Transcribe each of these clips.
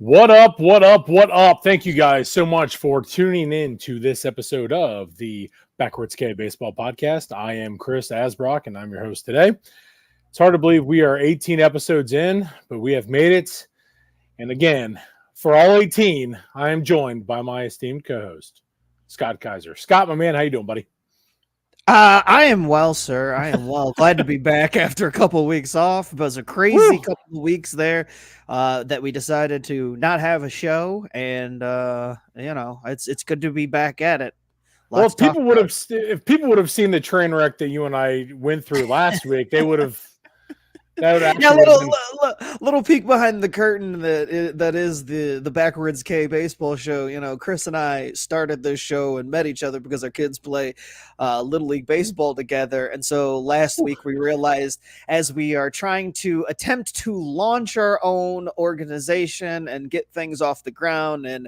What up? What up? What up? Thank you guys so much for tuning in to this episode of the Backwards K Baseball Podcast. I am Chris Asbrock, and I'm your host today. It's hard to believe we are 18 episodes in, but we have made it. And again, for all 18, I am joined by my esteemed co-host, Scott Kaiser. Scott, my man, how you doing, buddy? I am well, sir. I am well. Glad to be back after a couple of weeks off. It was a crazy couple of weeks there that we decided to not have a show, and it's good to be back at it. Well, if people would have seen the train wreck that you and I went through last week, they would have. Little peek behind the curtain that is the Backwards K baseball show. You know, Chris and I started this show and met each other because our kids play Little League baseball together. And so last week we realized, as we are trying to attempt to launch our own organization and get things off the ground and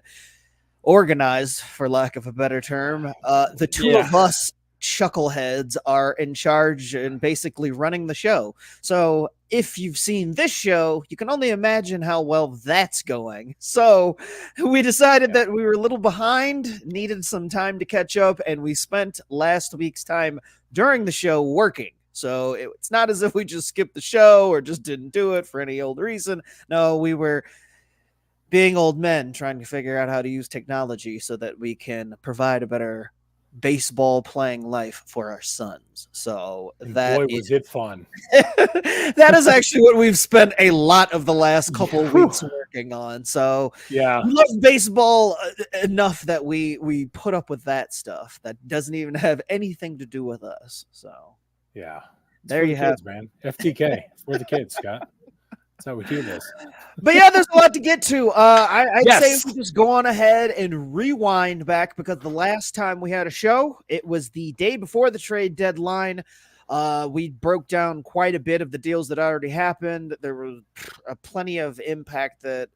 organized, for lack of a better term, the two of us chuckleheads are in charge and basically running the show. So if you've seen this show, you can only imagine how well that's going. So we decided that we were a little behind, needed some time to catch up, and we spent last week's time during the show working. So it's not as if we just skipped the show or just didn't do it for any old reason. No, we were being old men trying to figure out how to use technology so that we can provide a better baseball playing life for our sons. So was it fun. That is actually what we've spent a lot of the last couple of weeks working on. So yeah, we love baseball enough that we put up with that stuff that doesn't even have anything to do with us. So yeah, there you have it, man. FTK for the kids, Scott. That's how we do this. But yeah, there's a lot to get to. I'd say we just go on ahead and rewind back, because the last time we had a show, it was the day before the trade deadline. We broke down quite a bit of the deals that already happened. There was plenty of impact that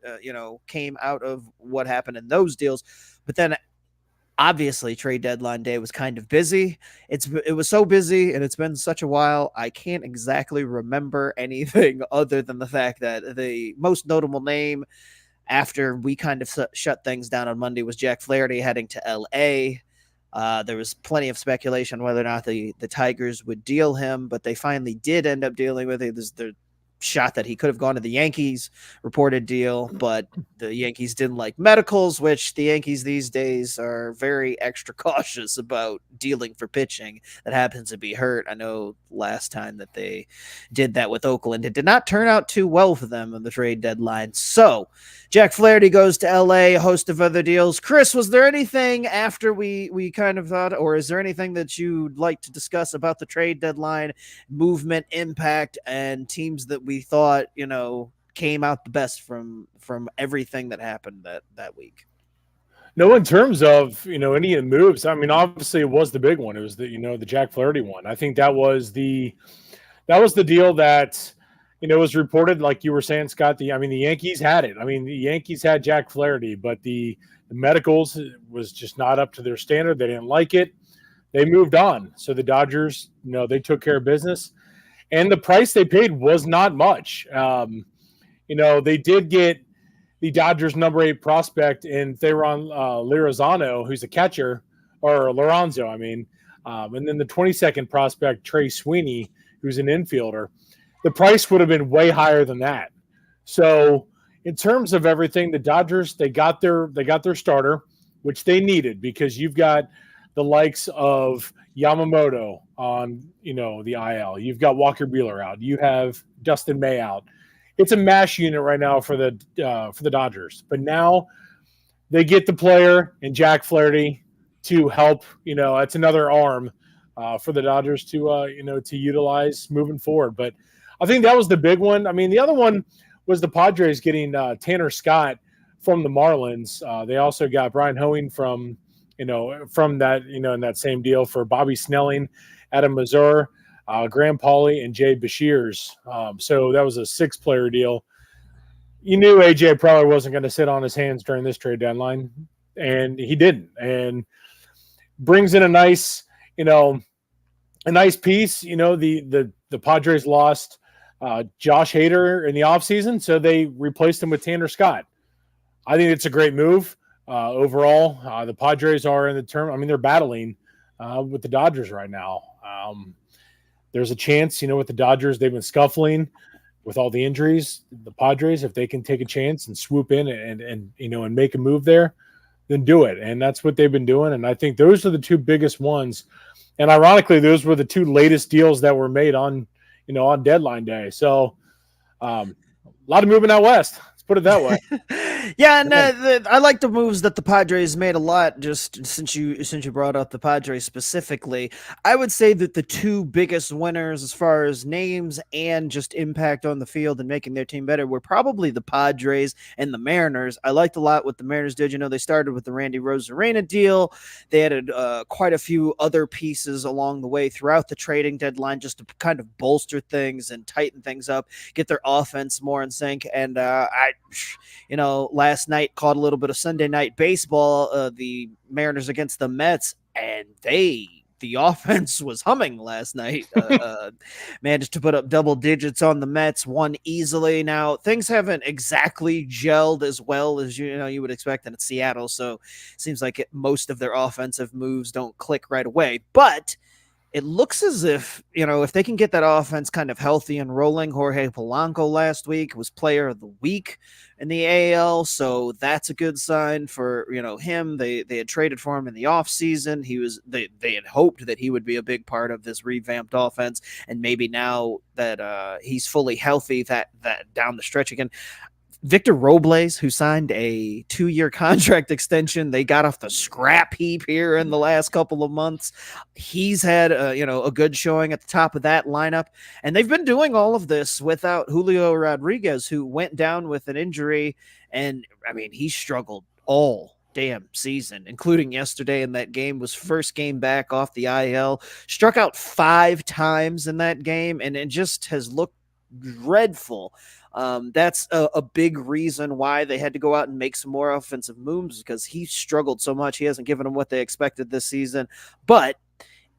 came out of what happened in those deals. But then obviously trade deadline day was kind of busy. It was so busy, and it's been such a while, I can't exactly remember anything other than the fact that the most notable name after we kind of shut things down on Monday was Jack Flaherty heading to LA. There was plenty of speculation whether or not the Tigers would deal him, but they finally did end up dealing with it. There's the shot that he could have gone to the Yankees, reported deal, but the Yankees didn't like medicals, which the Yankees these days are very extra cautious about dealing for pitching that happens to be hurt. I know last time that they did that with Oakland, it did not turn out too well for them in the trade deadline. So Jack Flaherty goes to LA, a host of other deals. Chris, was there anything after we kind of thought, or is there anything that you'd like to discuss about the trade deadline, movement, impact, and teams that we thought, came out the best from everything that happened that week? No, in terms of, any of the moves, I mean, obviously it was the big one. It was the Jack Flaherty one. I think that was the deal that, was reported, like you were saying, Scott. The Yankees had it. I mean, the Yankees had Jack Flaherty, but the medicals was just not up to their standard. They didn't like it. They moved on. So the Dodgers, they took care of business. And the price they paid was not much. They did get the Dodgers' number 8 prospect in Theron Lirazano, who's a catcher, or Lorenzo, and then the 22nd prospect, Trey Sweeney, who's an infielder. The price would have been way higher than that. So in terms of everything, the Dodgers, they got their starter, which they needed, because you've got the likes of Yamamoto on, the IL. You've got Walker Buehler out. You have Dustin May out. It's a mash unit right now for the Dodgers. But now they get the player and Jack Flaherty to help. It's another arm for the Dodgers to utilize moving forward. But I think that was the big one. I mean, the other one was the Padres getting Tanner Scott from the Marlins. They also got Brian Hoeing from that, in that same deal for Bobby Snelling, Adam Mazur, Graham Pauley, and Jay Bashirs. So that was a 6-player deal. You knew AJ probably wasn't going to sit on his hands during this trade deadline, and he didn't. And brings in a nice piece. The Padres lost Josh Hader in the offseason, so they replaced him with Tanner Scott. I think it's a great move overall. The Padres are in the term. I mean, they're battling with the Dodgers right now. There's a chance, with the Dodgers, they've been scuffling with all the injuries. The Padres, if they can take a chance and swoop in and make a move there, then do it. And that's what they've been doing. And I think those are the two biggest ones. And ironically, those were the two latest deals that were made on deadline day. So a lot of movement out west. Let's put it that way. Yeah, and I like the moves that the Padres made a lot. Just since you brought up the Padres specifically, I would say that the two biggest winners as far as names and just impact on the field and making their team better were probably the Padres and the Mariners. I liked a lot what the Mariners did. They started with the Randy Rosarena deal. They added quite a few other pieces along the way throughout the trading deadline just to kind of bolster things and tighten things up, get their offense more in sync. And last night caught a little bit of Sunday night baseball, the Mariners against the Mets, and the offense was humming last night. Managed to put up double digits on the Mets, won easily. Now things haven't exactly gelled as well as you would expect in Seattle, so it seems like most of their offensive moves don't click right away, but it looks as if they can get that offense kind of healthy and rolling. Jorge Polanco last week was player of the week in the AL, so that's a good sign for him. They had traded for him in the offseason. They had hoped that he would be a big part of this revamped offense, and maybe now that he's fully healthy, that down the stretch again. Victor Robles, who signed a 2-year contract extension, they got off the scrap heap here in the last couple of months. He's had a good showing at the top of that lineup, and they've been doing all of this without Julio Rodriguez, who went down with an injury, and I mean he struggled all damn season, including yesterday in that game. Was first game back off the IL, struck out 5 times in that game, and it just has looked dreadful. That's a big reason why they had to go out and make some more offensive moves, because he struggled so much. He hasn't given them what they expected this season. But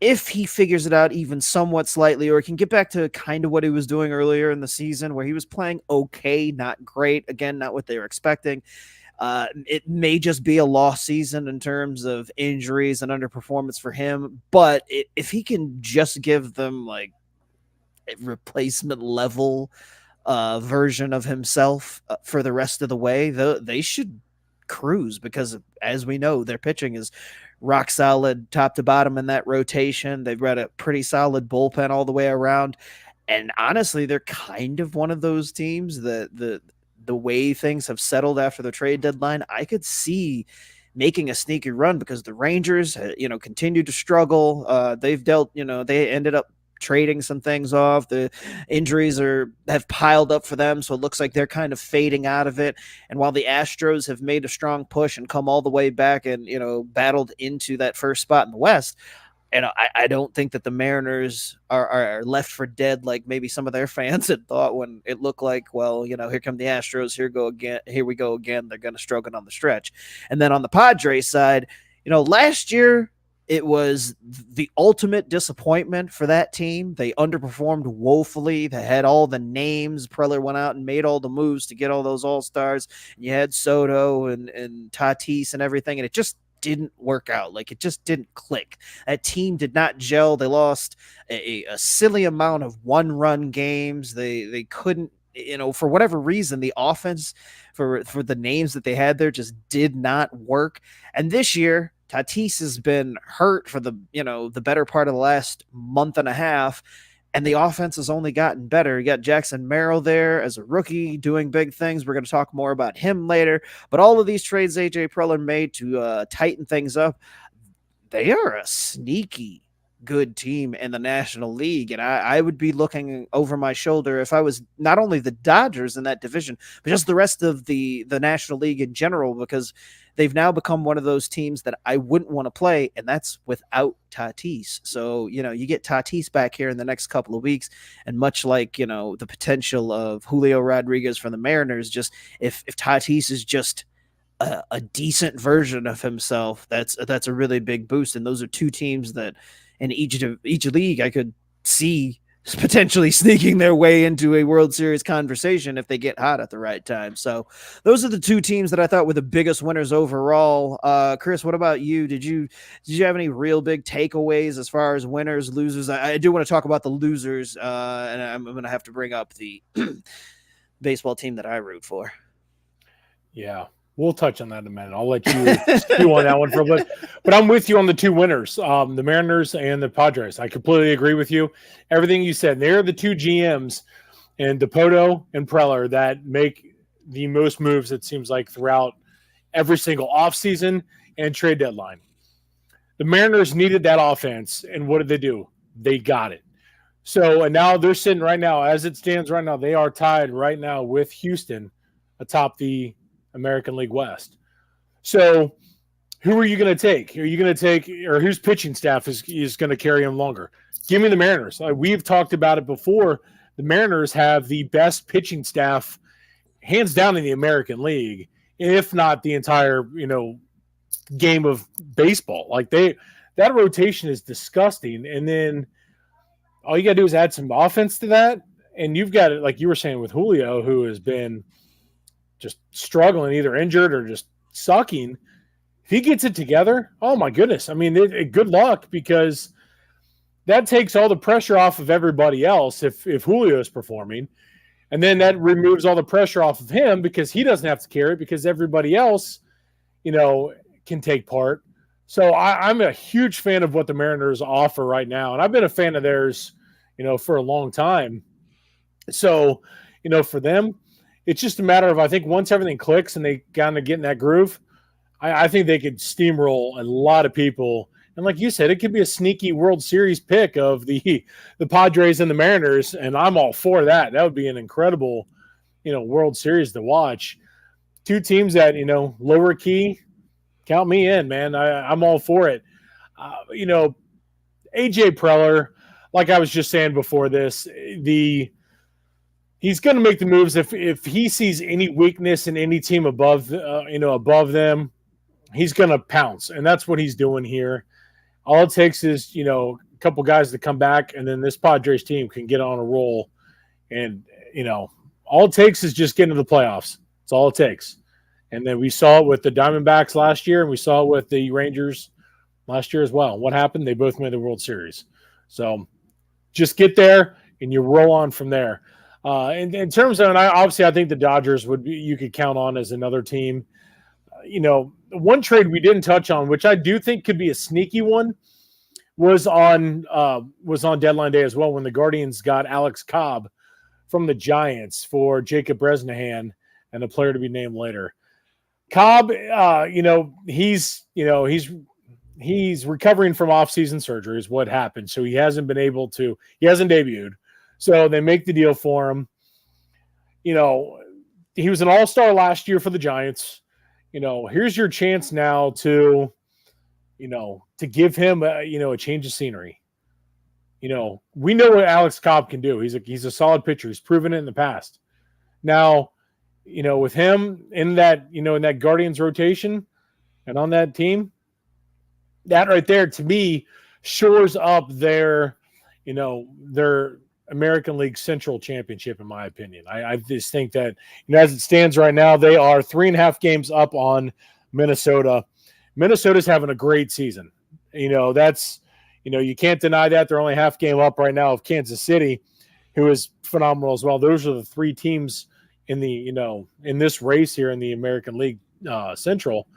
if he figures it out even somewhat slightly, or can get back to kind of what he was doing earlier in the season, where he was playing okay, not great, again, not what they were expecting, it may just be a lost season in terms of injuries and underperformance for him. But if he can just give them like a replacement level version of himself for the rest of the way, they should cruise, because as we know, their pitching is rock solid top to bottom in that rotation. They've got a pretty solid bullpen all the way around. And honestly, they're kind of one of those teams that the way things have settled after the trade deadline, I could see making a sneaky run, because the Rangers, continue to struggle. They've dealt, they ended up trading some things off. The injuries have piled up for them, so it looks like they're kind of fading out of it. And while the Astros have made a strong push and come all the way back and battled into that first spot in the West, and I don't think that the Mariners are left for dead like maybe some of their fans had thought, when it looked like, well, here come the Astros, here we go again. They're going to struggle on the stretch. And then on the Padres side, last year it was the ultimate disappointment for that team. They underperformed woefully. They had all the names. Preller went out and made all the moves to get all those all-stars. And you had Soto and Tatis and everything, and it just didn't work out. Like, it just didn't click. That team did not gel. They lost a silly amount of one-run games. They couldn't, for whatever reason, the offense for the names that they had there just did not work. And this year, Tatis has been hurt for the better part of the last month and a half, and the offense has only gotten better. You got Jackson Merrill there as a rookie doing big things. We're going to talk more about him later. But all of these trades AJ Preller made to tighten things up, they are a sneaky good team in the National League. And I would be looking over my shoulder if I was not only the Dodgers in that division, but just the rest of the National League in general, because they've now become one of those teams that I wouldn't want to play, and that's without Tatis. So, you get Tatis back here in the next couple of weeks, and much like, the potential of Julio Rodriguez from the Mariners, just if Tatis is just a decent version of himself, that's a really big boost. And those are two teams that in each league I could see potentially sneaking their way into a World Series conversation if they get hot at the right time. So those are the two teams that I thought were the biggest winners overall. Chris, what about you? Did you have any real big takeaways as far as winners, losers? I do want to talk about the losers, and I'm going to have to bring up the baseball team that I root for. Yeah, we'll touch on that in a minute. I'll let you stew on that one for a bit. But I'm with you on the two winners, the Mariners and the Padres. I completely agree with you. Everything you said. They're the two GMs, and Dipoto and Preller, that make the most moves, it seems like, throughout every single offseason and trade deadline. The Mariners needed that offense, and what did they do? They got it. So, and now they're sitting right now, as it stands right now, they are tied right now with Houston atop the American League West. So who are you going to take? Are you going to take, or whose pitching staff is going to carry them longer? Give me the Mariners. We've talked about it before. The Mariners have the best pitching staff, hands down, in the American League, if not the entire, game of baseball. That rotation is disgusting. And then all you got to do is add some offense to that. And you've got it, like you were saying, with Julio, who has been just struggling, either injured or just sucking. If he gets it together, oh my goodness. I mean, good luck, because that takes all the pressure off of everybody else if Julio is performing. And then that removes all the pressure off of him, because he doesn't have to carry it, because everybody else, can take part. So I'm a huge fan of what the Mariners offer right now. And I've been a fan of theirs, for a long time. So, for them, it's just a matter of, I think, once everything clicks and they kind of get in that groove, I think they could steamroll a lot of people. And like you said, it could be a sneaky World Series pick of the Padres and the Mariners, and I'm all for that. That would be an incredible, World Series to watch. Two teams that, lower key, count me in, man. I'm all for it. AJ Preller, like I was just saying before this, he's going to make the moves if he sees any weakness in any team above them, he's going to pounce, and that's what he's doing here. All it takes is a couple guys to come back, and then this Padres team can get on a roll. And all it takes is just getting to the playoffs. That's all it takes. And then we saw it with the Diamondbacks last year, and we saw it with the Rangers last year as well. What happened? They both made the World Series. So just get there, and you roll on from there. In terms of, and I think the Dodgers you could count on as another team. One trade we didn't touch on, which I do think could be a sneaky one, was on deadline day as well, when the Guardians got Alex Cobb from the Giants for Jacob Bresnahan and a player to be named later. Cobb, he's recovering from off-season surgery is what happened. So he hasn't debuted. So they make the deal for him. He was an all-star last year for the Giants. Here's your chance now to give him a change of scenery. We know what Alex Cobb can do. He's a solid pitcher. He's proven it in the past. Now, with him in that Guardians rotation and on that team, that right there to me shores up their American League Central Championship, in my opinion. I just think that, as it stands right now, they are 3.5 games up on Minnesota. Minnesota's having a great season. That's, you can't deny that. They're only half game up right now of Kansas City, who is phenomenal as well. Those are the three teams in the, in this race here in the American League Central.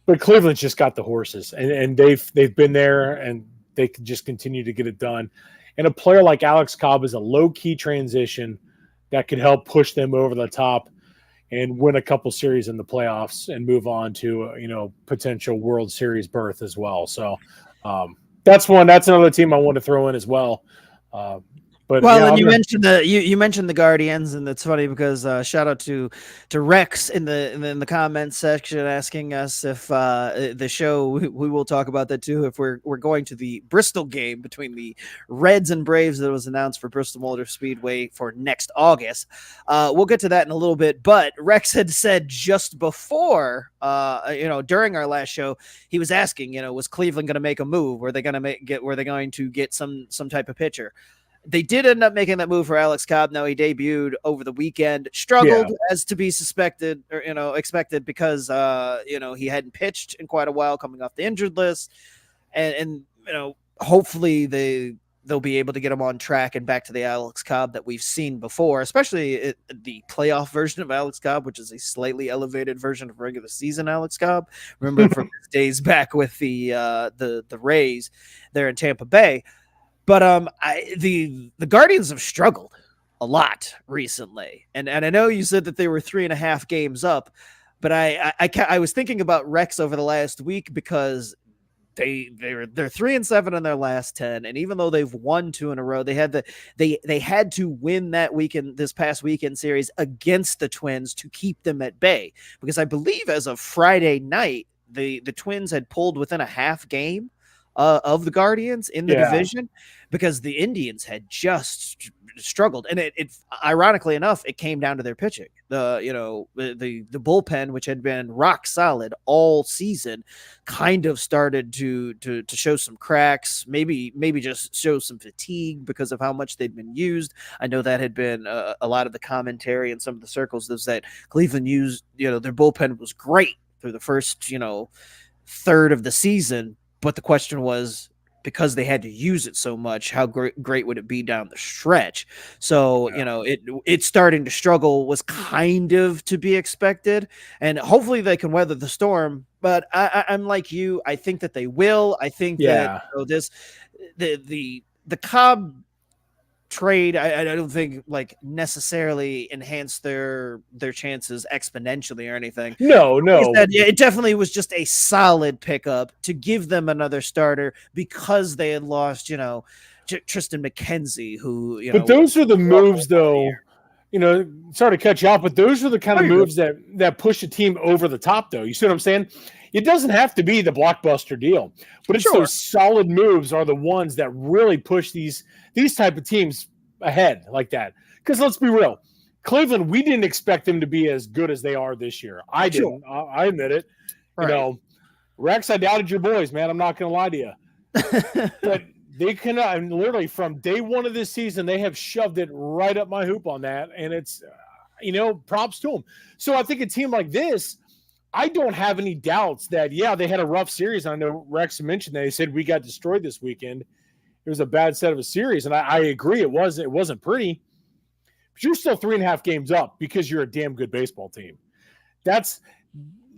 But Cleveland's just got the horses, and they've been there, and they can just continue to get it done. And a player like Alex Cobb is a low-key transition that could help push them over the top and win a couple series in the playoffs and move on to potential World Series berth as well. So that's another team I want to throw in as well. And you mentioned you mentioned the Guardians, and it's funny because shout out to Rex in the comments section asking us if the show we will talk about that too, if we're going to the Bristol game between the Reds and Braves that was announced for Bristol Motor Speedway for next August. We'll get to that in a little bit, but Rex had said just before during our last show, he was asking, was Cleveland going to make a move? Were they going to get some type of pitcher? They did end up making that move for Alex Cobb. Now he debuted over the weekend, struggled as to be suspected or expected because he hadn't pitched in quite a while, coming off the injured list, and hopefully they'll be able to get him on track and back to the Alex Cobb that we've seen before, especially the playoff version of Alex Cobb, which is a slightly elevated version of regular season Alex Cobb. Remember from his days back with the Rays there in Tampa Bay. But the Guardians have struggled a lot recently, and I know you said that they were 3.5 games up, but I was thinking about Rex over the last week because they're 3-7 in their last 10, and even though they've won 2 in a row, they had to win this past weekend series against the Twins to keep them at bay, because I believe as of Friday night the Twins had pulled within a half game of the Guardians in the division, because the Indians had just struggled, and it ironically enough, it came down to their pitching. The bullpen, which had been rock solid all season, kind of started to show some cracks, maybe just show some fatigue because of how much they'd been used. I know that had been a lot of the commentary in some of the circles, was that Cleveland used, their bullpen was great through the first third of the season. But the question was, because they had to use it so much, how great would it be down the stretch? So, it's starting to struggle was kind of to be expected, and hopefully they can weather the storm. But I'm like you. I think that they will. I think that the Cobb trade, I don't think necessarily enhanced their chances exponentially or anything. No. It definitely was just a solid pickup to give them another starter, because they had lost, Tristan McKenzie, who, But those are the moves, though. Sorry to cut you off, but those are the kind of moves that push a team over the top, though. You see what I'm saying? It doesn't have to be the blockbuster deal, but it's those solid moves are the ones that really push these type of teams ahead like that. Because let's be real, Cleveland, we didn't expect them to be as good as they are this year. I didn't. I admit it. Right. Rex, I doubted your boys, man. I'm not going to lie to you. But they can, literally from day one of this season, they have shoved it right up my hoop on that. And it's, props to them. So I think a team like this, I don't have any doubts that, they had a rough series. I know Rex mentioned that. He said we got destroyed this weekend. It was a bad set of a series. And I agree. It wasn't pretty. But you're still 3.5 games up because you're a damn good baseball team.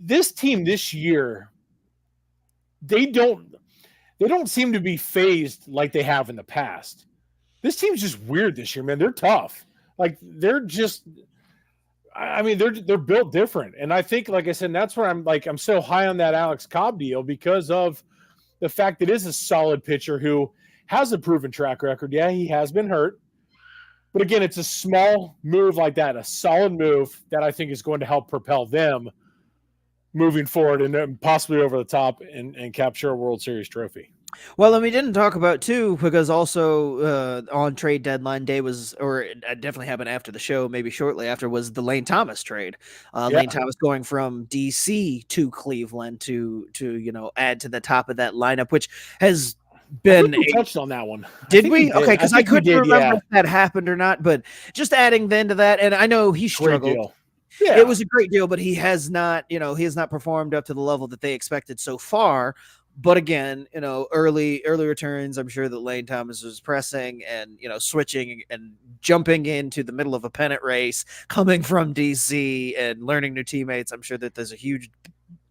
This team this year, they don't seem to be phased like they have in the past. This team's just weird this year, man. They're tough. They're just, they're built different. And I think, like I said, that's where I'm so high on that Alex Cobb deal, because of the fact that it is a solid pitcher who has a proven track record. Yeah, he has been hurt. But again, it's a small move like that, a solid move that I think is going to help propel them moving forward and possibly over the top and capture a World Series trophy. Well, and we didn't talk about too, because also on trade deadline day was, or it definitely happened after the show, maybe shortly after, was the Lane Thomas trade. Lane Thomas going from DC to Cleveland to add to the top of that lineup, which has been we touched on that one. Did we? Okay, because I couldn't remember if that happened or not. But just adding then to that, and I know he struggled. Yeah. It was a great deal, but he has not performed up to the level that they expected so far. But again, early returns, I'm sure that Lane Thomas was pressing and, switching and jumping into the middle of a pennant race, coming from DC and learning new teammates. I'm sure that there's a huge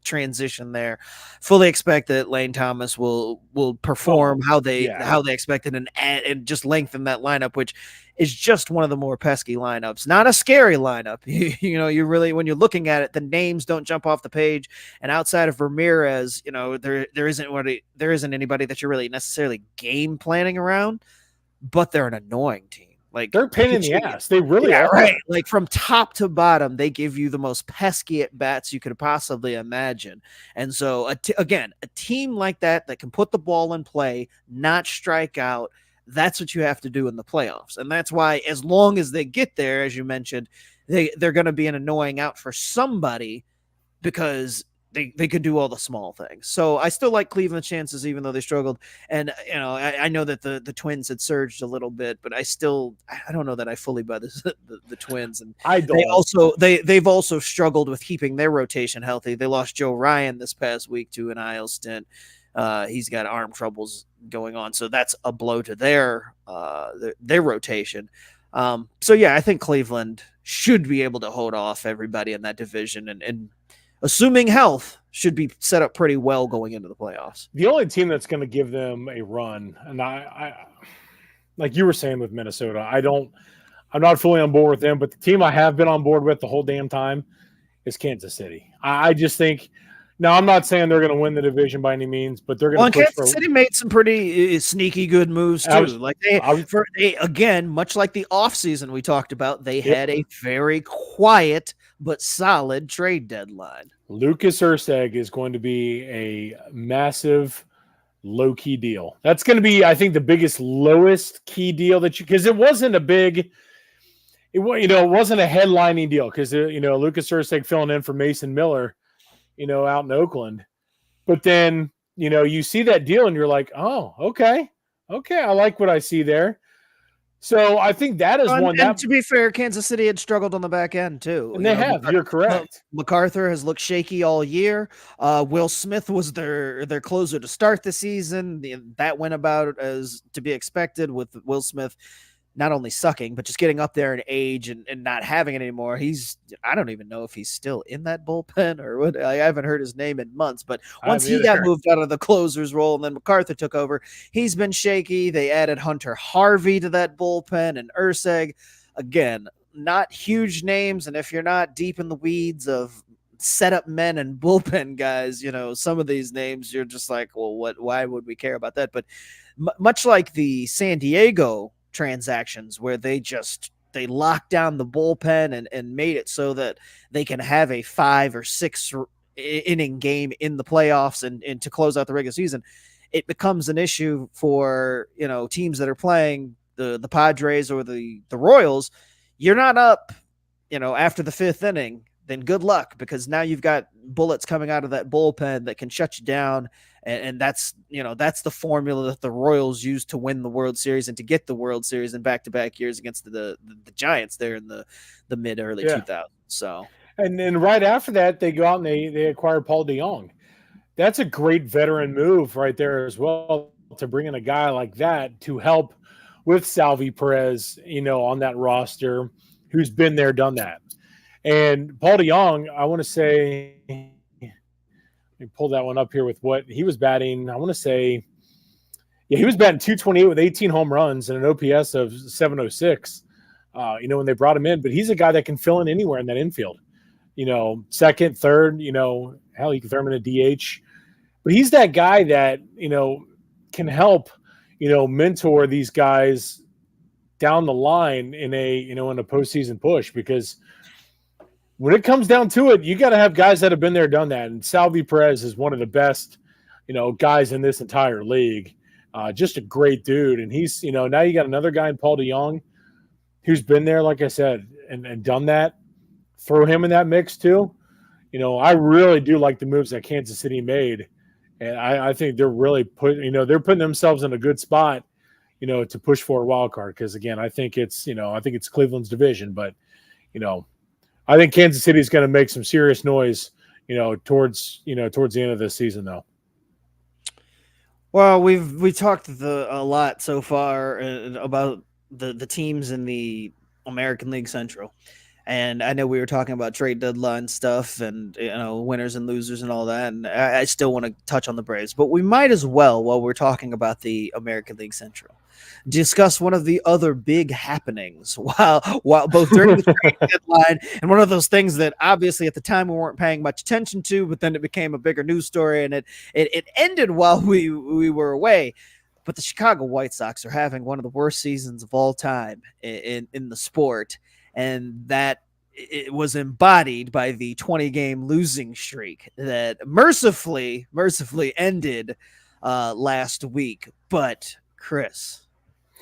transition there. Fully expect that Lane Thomas will perform how they expected and just lengthen that lineup, which is just one of the more pesky lineups. Not a scary lineup. You really, when you're looking at it, the names don't jump off the page. And outside of Ramirez, there isn't anybody that you're really necessarily game planning around, but they're an annoying team. They're a pain in the ass. They really are. Right. From top to bottom, they give you the most pesky at bats you could possibly imagine. And so, again, a team like that can put the ball in play, not strike out, that's what you have to do in the playoffs. And that's why, as long as they get there, as you mentioned, they're going to be an annoying out for somebody, because they could do all the small things. So I still like Cleveland's chances, even though they struggled. And I know that the Twins had surged a little bit, but I don't know that I fully buy this, the Twins. And I don't. They've also struggled with keeping their rotation healthy. They lost Joe Ryan this past week to an IL stint. He's got arm troubles going on, so that's a blow to their rotation. So yeah, I think Cleveland should be able to hold off everybody in that division, and assuming health, should be set up pretty well going into the playoffs. The only team that's going to give them a run, and I like you were saying with Minnesota, I'm not fully on board with them, but the team I have been on board with the whole damn time is Kansas City. I just think. Now, I'm not saying they're going to win the division by any means, but they're going to push Kansas City made some pretty sneaky good moves too. Again, much like the offseason we talked about, they had a very quiet but solid trade deadline. Lucas Erceg is going to be a massive low-key deal. That's going to be, I think, the biggest lowest key deal because it wasn't a big – it wasn't a headlining deal because, Lucas Erceg filling in for Mason Miller – out in Oakland. But then, you see that deal and you're like, oh, okay, I like what I see there. So I think that is one that... to be fair, Kansas City had struggled on the back end too. And they have. You're correct. MacArthur has looked shaky all year. Will Smith was their closer to start the season. That went about as to be expected with Will Smith not only sucking, but just getting up there in age and not having it anymore. I don't even know if he's still in that bullpen or what. I haven't heard his name in months, but once he got moved out of the closer's role and then MacArthur took over, he's been shaky. They added Hunter Harvey to that bullpen and Erceg. Again, not huge names. And if you're not deep in the weeds of setup men and bullpen guys, some of these names, you're just like, well, why would we care about that? But much like the San Diego transactions where they locked down the bullpen and made it so that they can have a 5 or 6 inning game in the playoffs and to close out the regular season, it becomes an issue for teams that are playing the Padres or the Royals. You're not up after the 5th inning, then good luck, because now you've got bullets coming out of that bullpen that can shut you down. And that's the formula that the Royals used to win the World Series and to get the World Series in back-to-back years against the Giants there in the mid-early 2000s. So, and then right after that, they go out and they acquire Paul DeJong. That's a great veteran move right there as well, to bring in a guy like that to help with Salvi Perez, on that roster, who's been there, done that. And Paul DeJong, I want to say, let me pull that one up here with what he was batting. I want to say, he was batting 228 with 18 home runs and an OPS of 706, when they brought him in. But he's a guy that can fill in anywhere in that infield, second, third, hell, you can throw him in a DH. But he's that guy that, can help, mentor these guys down the line in a postseason push, because when it comes down to it, you got to have guys that have been there, done that. And Salvi Perez is one of the best, guys in this entire league. Just a great dude. And he's, now you got another guy in Paul DeJong who's been there, like I said, and done that. Throw him in that mix too. I really do like the moves that Kansas City made. And I think they're really they're putting themselves in a good spot, to push for a wild card. Because again, I think it's Cleveland's division, but, I think Kansas City is going to make some serious noise, towards the end of this season, though. Well, we talked a lot so far about the teams in the American League Central, and I know we were talking about trade deadline stuff and winners and losers and all that, and I still want to touch on the Braves, but we might as well, while we're talking about the American League Central, discuss one of the other big happenings while both during the trade deadline, and one of those things that obviously at the time we weren't paying much attention to, but then it became a bigger news story, and it ended while we were away. But the Chicago White Sox are having one of the worst seasons of all time in the sport, and that it was embodied by the 20-game losing streak that mercifully ended last week. But Chris,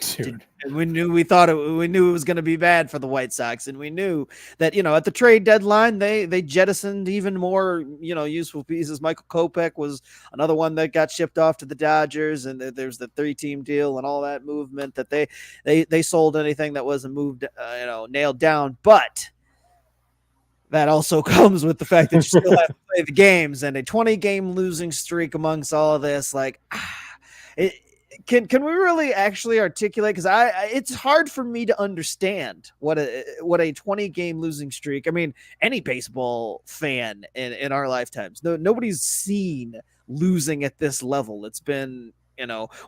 Dude. We knew we knew it was going to be bad for the White Sox, and we knew that at the trade deadline they jettisoned even more useful pieces. Michael Kopech was another one that got shipped off to the Dodgers, and there's the 3-team deal and all that movement that they sold anything that wasn't moved nailed down. But that also comes with the fact that you still have to play the games, and a 20-game losing streak amongst all of this, Can we really actually articulate? Because it's hard for me to understand what a 20-game losing streak. I mean, any baseball fan in our lifetimes, nobody's seen losing at this level. It's been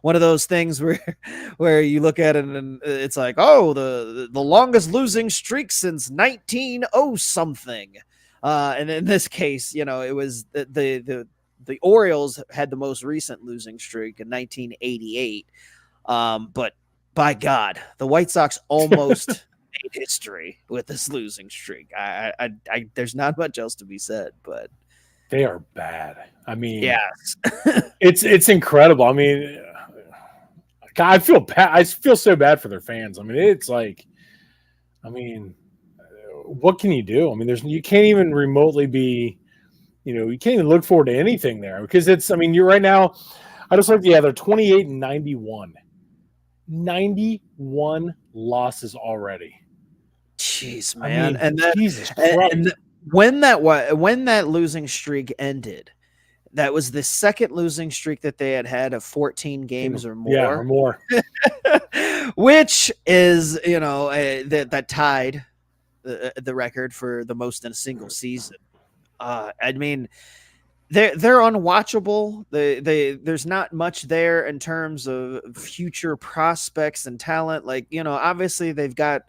one of those things where you look at it and it's like, oh, the longest losing streak since 1900 something. And in this case, it was the Orioles had the most recent losing streak in 1988. But by God, the White Sox almost made history with this losing streak. I there's not much else to be said, but they are bad. I mean, yes, it's incredible. I mean, I feel bad. I feel so bad for their fans. I mean, it's like, what can you do? I mean, you can't even remotely be. You can't even look forward to anything there because you're right now. I just looked, they're 28 and 91. 91 losses already. Jeez, man. And Jesus Christ. And when that losing streak ended, that was the second losing streak that they had of 14 games or more. Yeah, or more. Which is, that tied the record for the most in a single season. I mean, they're unwatchable. There's not much there in terms of future prospects and talent. Obviously they've got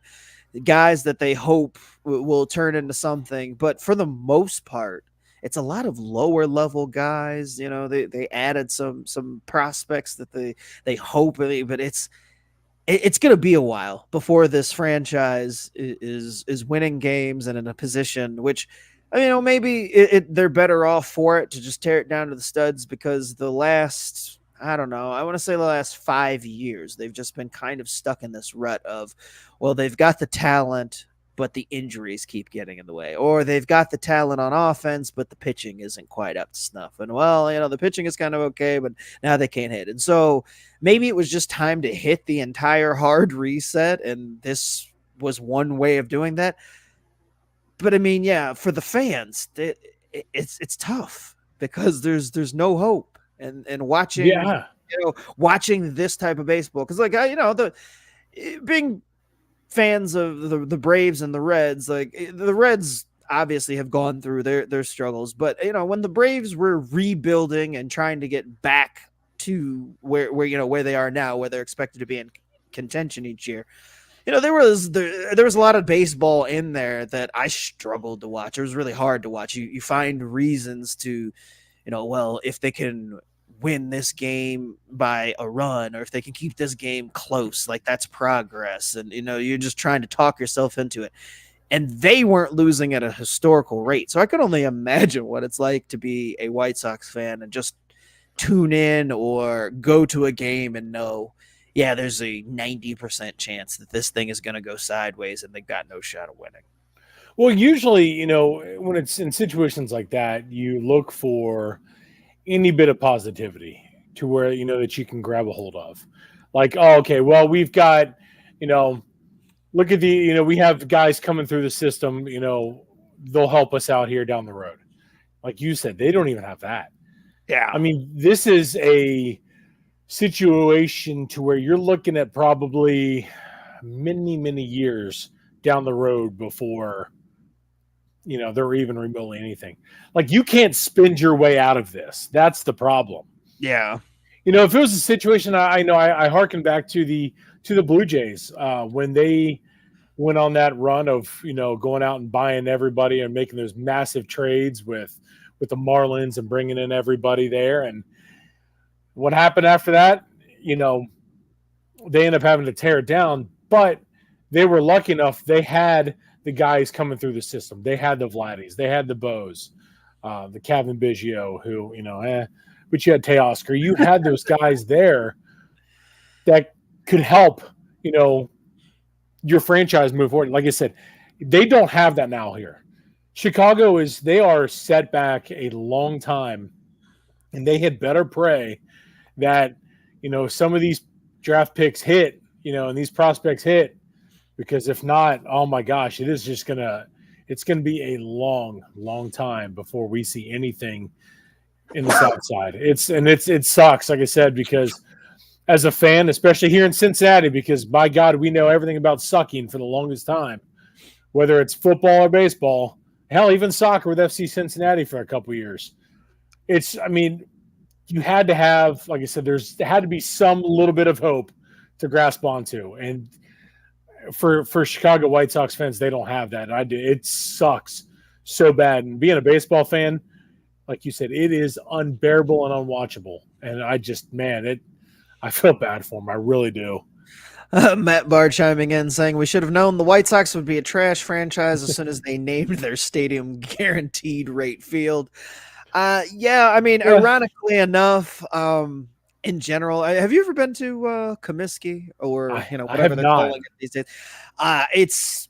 guys that they hope will turn into something, but for the most part, it's a lot of lower level guys. They added some prospects that they hope, but it's going to be a while before this franchise is winning games and in a position which. Maybe they're better off for it to just tear it down to the studs because the last, I want to say the last 5 years, they've just been kind of stuck in this rut of, well, they've got the talent, but the injuries keep getting in the way. Or they've got the talent on offense, but the pitching isn't quite up to snuff. And, the pitching is kind of okay, but now they can't hit. And so maybe it was just time to hit the entire hard reset, and this was one way of doing that. But for the fans, it's tough because there's no hope, and watching watching this type of baseball because being fans of the Braves and the Reds, the Reds obviously have gone through their struggles, but when the Braves were rebuilding and trying to get back to where they are now, where they're expected to be in contention each year. There was a lot of baseball in there that I struggled to watch. It was really hard to watch. You find reasons to, if they can win this game by a run or if they can keep this game close, that's progress. And, you're just trying to talk yourself into it. And they weren't losing at a historical rate. So I could only imagine what it's like to be a White Sox fan and just tune in or go to a game and know, yeah, there's a 90% chance that this thing is going to go sideways and they've got no shot of winning. Well, usually, when it's in situations like that, you look for any bit of positivity to where, that you can grab a hold of. Okay, well, we've got, look at we have guys coming through the system, they'll help us out here down the road. Like you said, they don't even have that. Yeah. This is a situation to where you're looking at probably many years down the road before they're even remotely anything. You can't spend your way out of this. That's the problem. Yeah. If it was a situation, I harken back to the Blue Jays when they went on that run of going out and buying everybody and making those massive trades with the Marlins and bringing in everybody there. And what happened after that? They end up having to tear it down, but they were lucky enough. They had the guys coming through the system. They had the Vladdies. They had the Bows, the Kevin Biggio, who, but you had Teoscar. You had those guys there that could help, you know, your franchise move forward. Like I said, they don't have that now here. Chicago they are set back a long time, and they had better pray that, you know, some of these draft picks hit, you know, and these prospects hit, because if not, oh my gosh, it's gonna be a long, long time before we see anything in the South Side. It sucks, like I said, because as a fan, especially here in Cincinnati, because by God, we know everything about sucking for the longest time, whether it's football or baseball, hell, even soccer with FC Cincinnati for a couple years. I mean, you had to have, like I said, there had to be some little bit of hope to grasp onto. And for Chicago White Sox fans, they don't have that. It sucks so bad. And being a baseball fan, like you said, it is unbearable and unwatchable. And I feel bad for them. I really do. Matt Barr chiming in saying we should have known the White Sox would be a trash franchise as soon as they named their stadium Guaranteed Rate Field. Yeah, I mean, ironically enough, in general, have you ever been to Comiskey or whatever they're calling it these days? It's,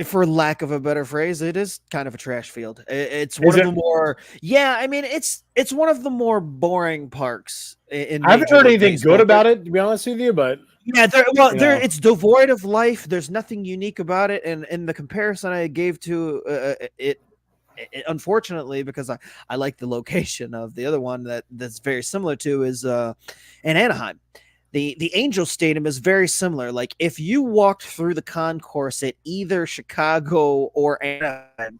for lack of a better phrase, it is kind of a trash field. It's one of the more, I mean, it's one of the more boring parks. I haven't heard anything good about it, to be honest with you, but yeah, it's devoid of life. There's nothing unique about it, and in the comparison I gave to it, unfortunately, because I like the location of the other one that's very similar to is in Anaheim. The Angels Stadium is very similar. Like if you walked through the concourse at either Chicago or Anaheim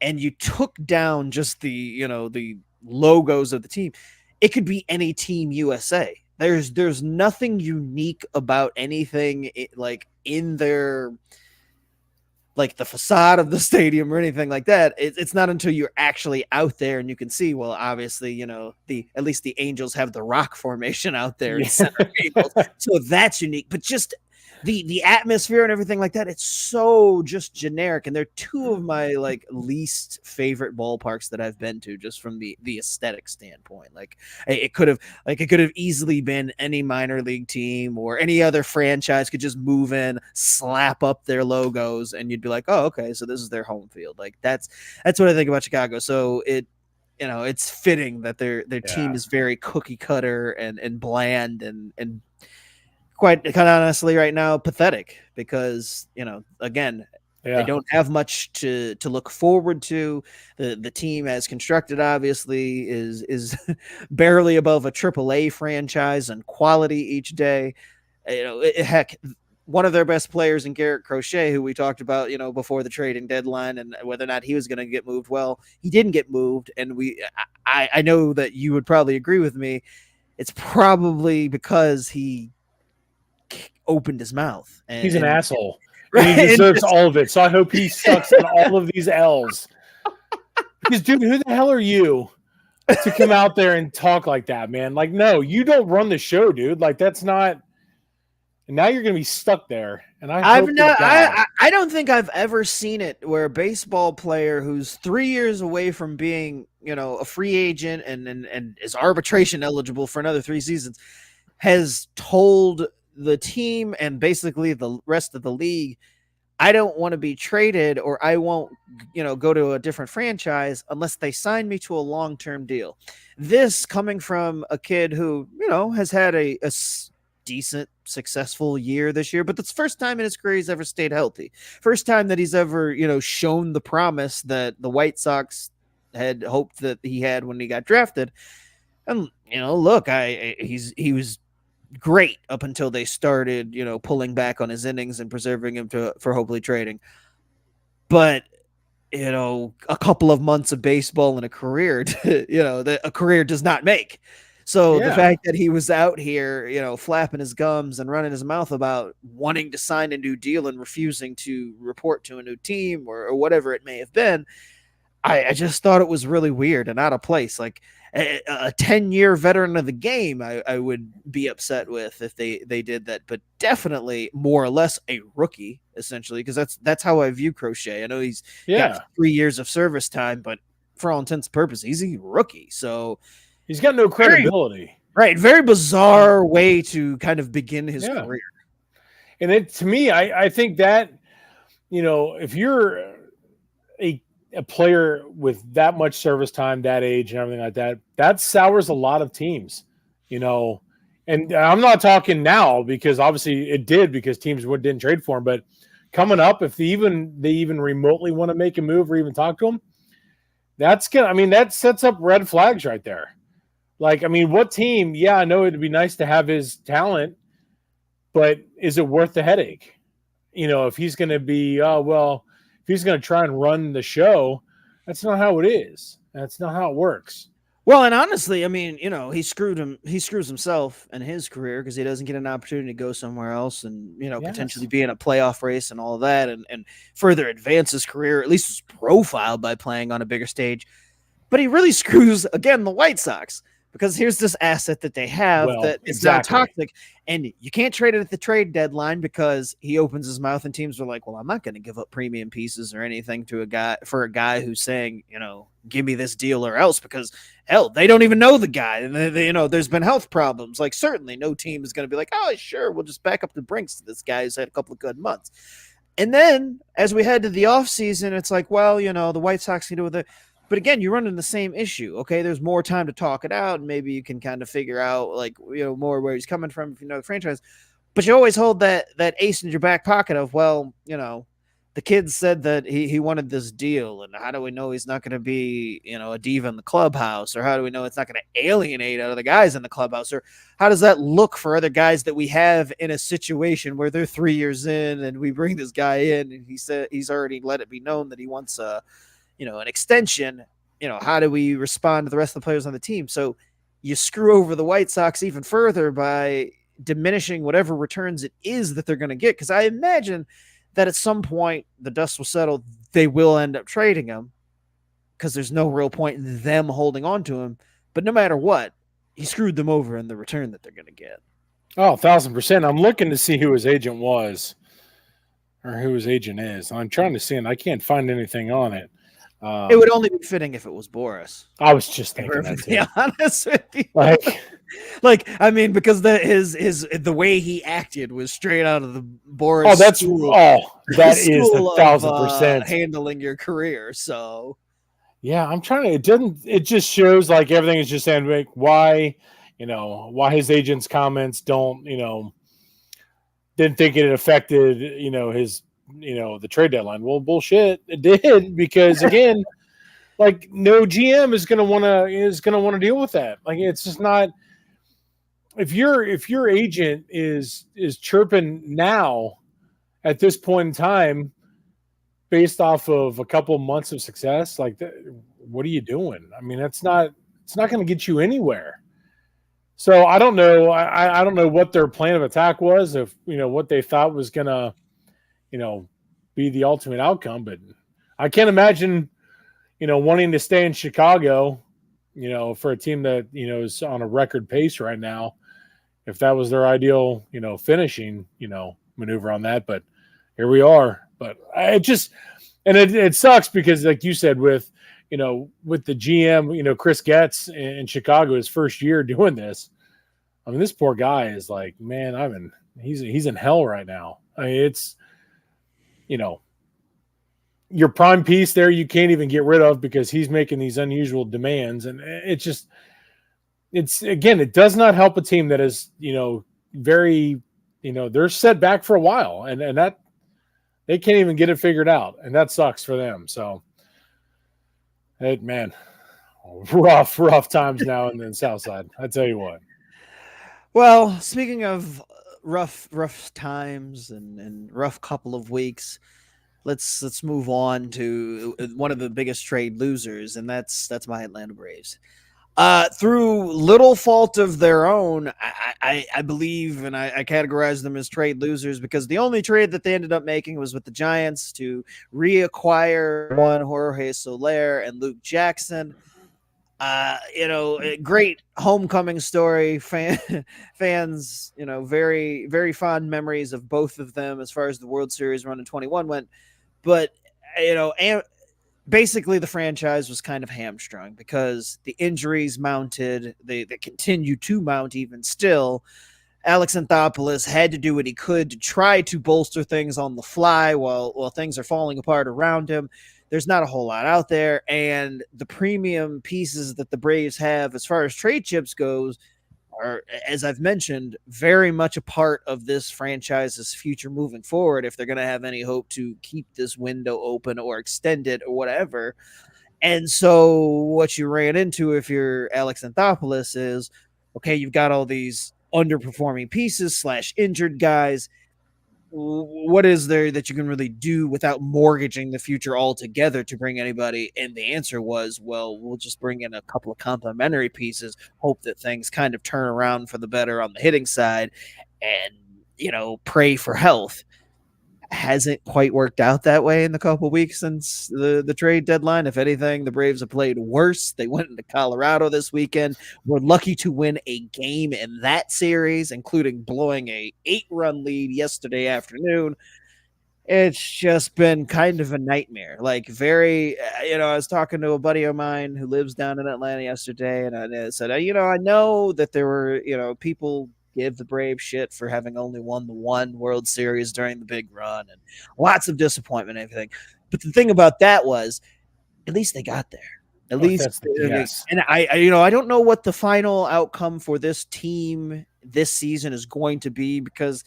and you took down just the logos of the team, it could be any Team USA. There's nothing unique about anything like in their, like the facade of the stadium or anything like that. It's not until you're actually out there and you can see, well, obviously, at least the Angels have the rock formation out there in center field. So that's unique, but just the atmosphere and everything like that, it's so just generic. And they're two of my like least favorite ballparks that I've been to, just from the aesthetic standpoint. Like it could have easily been any minor league team or any other franchise could just move in, slap up their logos, and you'd be like, oh, okay, so this is their home field. Like that's what I think about Chicago. So it's fitting that their team is very cookie cutter and bland and quite kind of honestly right now pathetic, because again, they don't have much to look forward to. The team as constructed obviously is barely above a AAA franchise and quality each day. Heck, one of their best players in Garrett Crochet, who we talked about before the trading deadline and whether or not he was going to get moved. Well, he didn't get moved, and I know that you would probably agree with me. It's probably because he opened his mouth. He's an asshole. Right? He deserves all of it. So I hope he sucks in all of these L's. Because, dude, who the hell are you to come out there and talk like that, man? Like, no, you don't run the show, dude. Like, that's not. And now you're going to be stuck there. And I don't think I've ever seen it where a baseball player who's 3 years away from being, a free agent and is arbitration eligible for another 3 seasons has told the team and basically the rest of the league, I don't want to be traded, or I won't, go to a different franchise unless they sign me to a long-term deal. This coming from a kid who, has had a decent, successful year this year, but that's the first time in his career he's ever stayed healthy. First time that he's ever, shown the promise that the White Sox had hoped that he had when he got drafted. And, look, he was great up until they started, pulling back on his innings and preserving him for hopefully trading. But, a couple of months of baseball in a career, that a career does not make. So the fact that he was out here, flapping his gums and running his mouth about wanting to sign a new deal and refusing to report to a new team or whatever it may have been, I just thought it was really weird and out of place. Like a 10-year veteran of the game, I would be upset with if they did that, but definitely more or less a rookie, essentially, because that's how I view Crochet. I know he's got 3 years of service time, but for all intents and purposes, he's a rookie. So he's got no credibility. Right. Very bizarre way to kind of begin his Yeah. career. And it, to me, I think that, if you're a, a player with that much service time, that age, and everything like that, that sours a lot of teams, you know. And I'm not talking now because obviously it did because teams didn't trade for him. But coming up, if they even remotely want to make a move or even talk to him, that's gonna. I mean, that sets up red flags right there. Like, I mean, what team? Yeah, I know it'd be nice to have his talent, but is it worth the headache? If he's going to be, if he's going to try and run the show, that's not how it is. That's not how it works. Well, and honestly, I mean, he screws himself and his career because he doesn't get an opportunity to go somewhere else and, potentially Yes. be in a playoff race and all of that and further advance his career, at least his profile by playing on a bigger stage. But he really screws, again, the White Sox because here's this asset that they have Well, that is now toxic, and you can't trade it at the trade deadline because he opens his mouth and teams are like, well, I'm not going to give up premium pieces or anything to a guy who's saying, give me this deal or else, because hell, they don't even know the guy. And there's been health problems. Like, certainly no team is going to be like, oh, sure, we'll just back up the Brinks to this guy who's had a couple of good months. And then as we head to the offseason, it's like, well, the White Sox can do with it. But again, you're running the same issue. Okay, there's more time to talk it out, and maybe you can kind of figure out more where he's coming from if you know the franchise. But you always hold that ace in your back pocket of, well, the kid said that he wanted this deal, and how do we know he's not going to be a diva in the clubhouse, or how do we know it's not going to alienate other guys in the clubhouse, or how does that look for other guys that we have in a situation where they're 3 years in and we bring this guy in and he said he's already let it be known that he wants an extension, how do we respond to the rest of the players on the team? So you screw over the White Sox even further by diminishing whatever returns it is that they're going to get. Because I imagine that at some point the dust will settle. They will end up trading him because there's no real point in them holding on to him. But no matter what, he screwed them over in the return that they're going to get. Oh, 1,000%. I'm looking to see who his agent was or who his agent is. I'm trying to see, and I can't find anything on it. It would only be fitting if it was Boris. I was just thinking that, to be honest with you. Like, I mean, because the way he acted was straight out of the Boris. Oh, that is 1,000% handling your career. So, yeah, I'm trying to. It just shows like everything is just saying like why his agent's comments don't didn't think it affected his the trade deadline. Well, bullshit, it did, because again, like, no GM is gonna want to deal with that. Like, it's just not. If your agent is chirping now at this point in time based off of a couple of months of success, like, what are you doing? I mean, it's not going to get you anywhere. So I don't know. I don't know what their plan of attack was, if what they thought was gonna be the ultimate outcome. But I can't imagine wanting to stay in Chicago for a team that is on a record pace right now, if that was their ideal finishing maneuver on that. But here we are. But it sucks because, like you said, with the GM Chris Getz in Chicago, his first year doing this, I mean, this poor guy is like, man, he's in hell right now. I mean, it's your prime piece there you can't even get rid of because he's making these unusual demands, and it does not help a team that is very they're set back for a while, and that they can't even get it figured out, and that sucks for them. So, man, rough times now in the South Side. I tell you what. Well, speaking of rough times and rough couple of weeks, let's move on to one of the biggest trade losers, and that's my Atlanta Braves. Through little fault of their own, I believe, and I categorize them as trade losers because the only trade that they ended up making was with the Giants to reacquire Juan Jorge Soler and Luke Jackson. A great homecoming story. Fans, very, very fond memories of both of them as far as the World Series run in 21 went. But, basically the franchise was kind of hamstrung because the injuries mounted, they continue to mount even still. Alex Anthopoulos had to do what he could to try to bolster things on the fly while things are falling apart around him. There's not a whole lot out there, and the premium pieces that the Braves have as far as trade chips goes are, as I've mentioned, very much a part of this franchise's future moving forward if they're going to have any hope to keep this window open or extend it or whatever. And so what you ran into if you're Alex Anthopoulos is, okay, you've got all these underperforming pieces slash injured guys. What is there that you can really do without mortgaging the future altogether to bring anybody? And the answer was, well, we'll just bring in a couple of complementary pieces, hope that things kind of turn around for the better on the hitting side, and pray for health. Hasn't quite worked out that way in the couple weeks since the trade deadline. If anything, the Braves have played worse. They went into Colorado this weekend. We're lucky to win a game in that series, including blowing a 8-run lead yesterday afternoon. It's just been kind of a nightmare. Like, very, I was talking to a buddy of mine who lives down in Atlanta yesterday, and I said, I know that there were, people give the Braves shit for having only won the one World Series during the big run and lots of disappointment and everything. But the thing about that was, at least they got there. At Oh, least, yes. and I don't know what the final outcome for this team this season is going to be because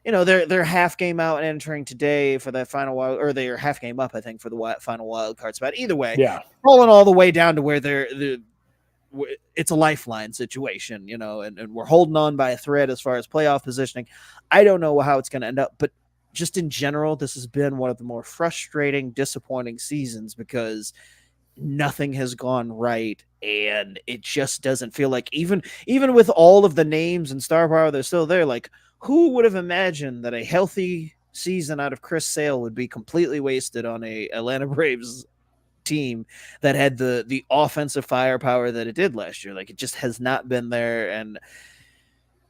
they're half game out and entering today for that final wild, or they're half game up, I think, for the final wild card spot. Either way, Yeah, rolling all the way down to where it's a lifeline situation, and we're holding on by a thread as far as playoff positioning. I don't know how it's going to end up, but just in general, this has been one of the more frustrating, disappointing seasons because nothing has gone right, and it just doesn't feel like even with all of the names and star power they're still there, like, who would have imagined that a healthy season out of Chris Sale would be completely wasted on a Atlanta Braves team that had the offensive firepower that it did last year? Like, it just has not been there, and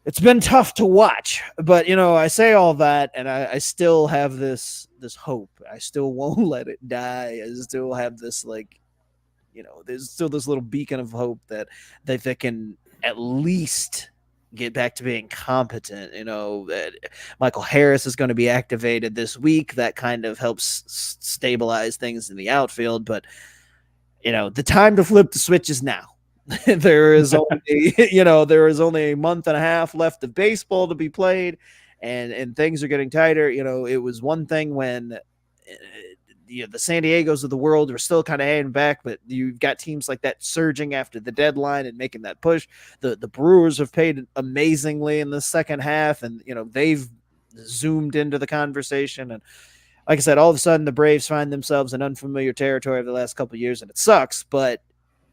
it's been tough to watch. But I say all that, and I still have this hope. I still won't let it die. I still have this, like, there's still this little beacon of hope that they can at least get back to being competent. That Michael Harris is going to be activated this week. That kind of helps stabilize things in the outfield. But the time to flip the switch is now. There is only there is only a month and a half left of baseball to be played, and things are getting tighter. It was one thing when the San Diegos of the world are still kind of hanging back, but you've got teams like that surging after the deadline and making that push. The Brewers have played amazingly in the second half, and they've zoomed into the conversation. And like I said, all of a sudden the Braves find themselves in unfamiliar territory over the last couple of years, and it sucks. But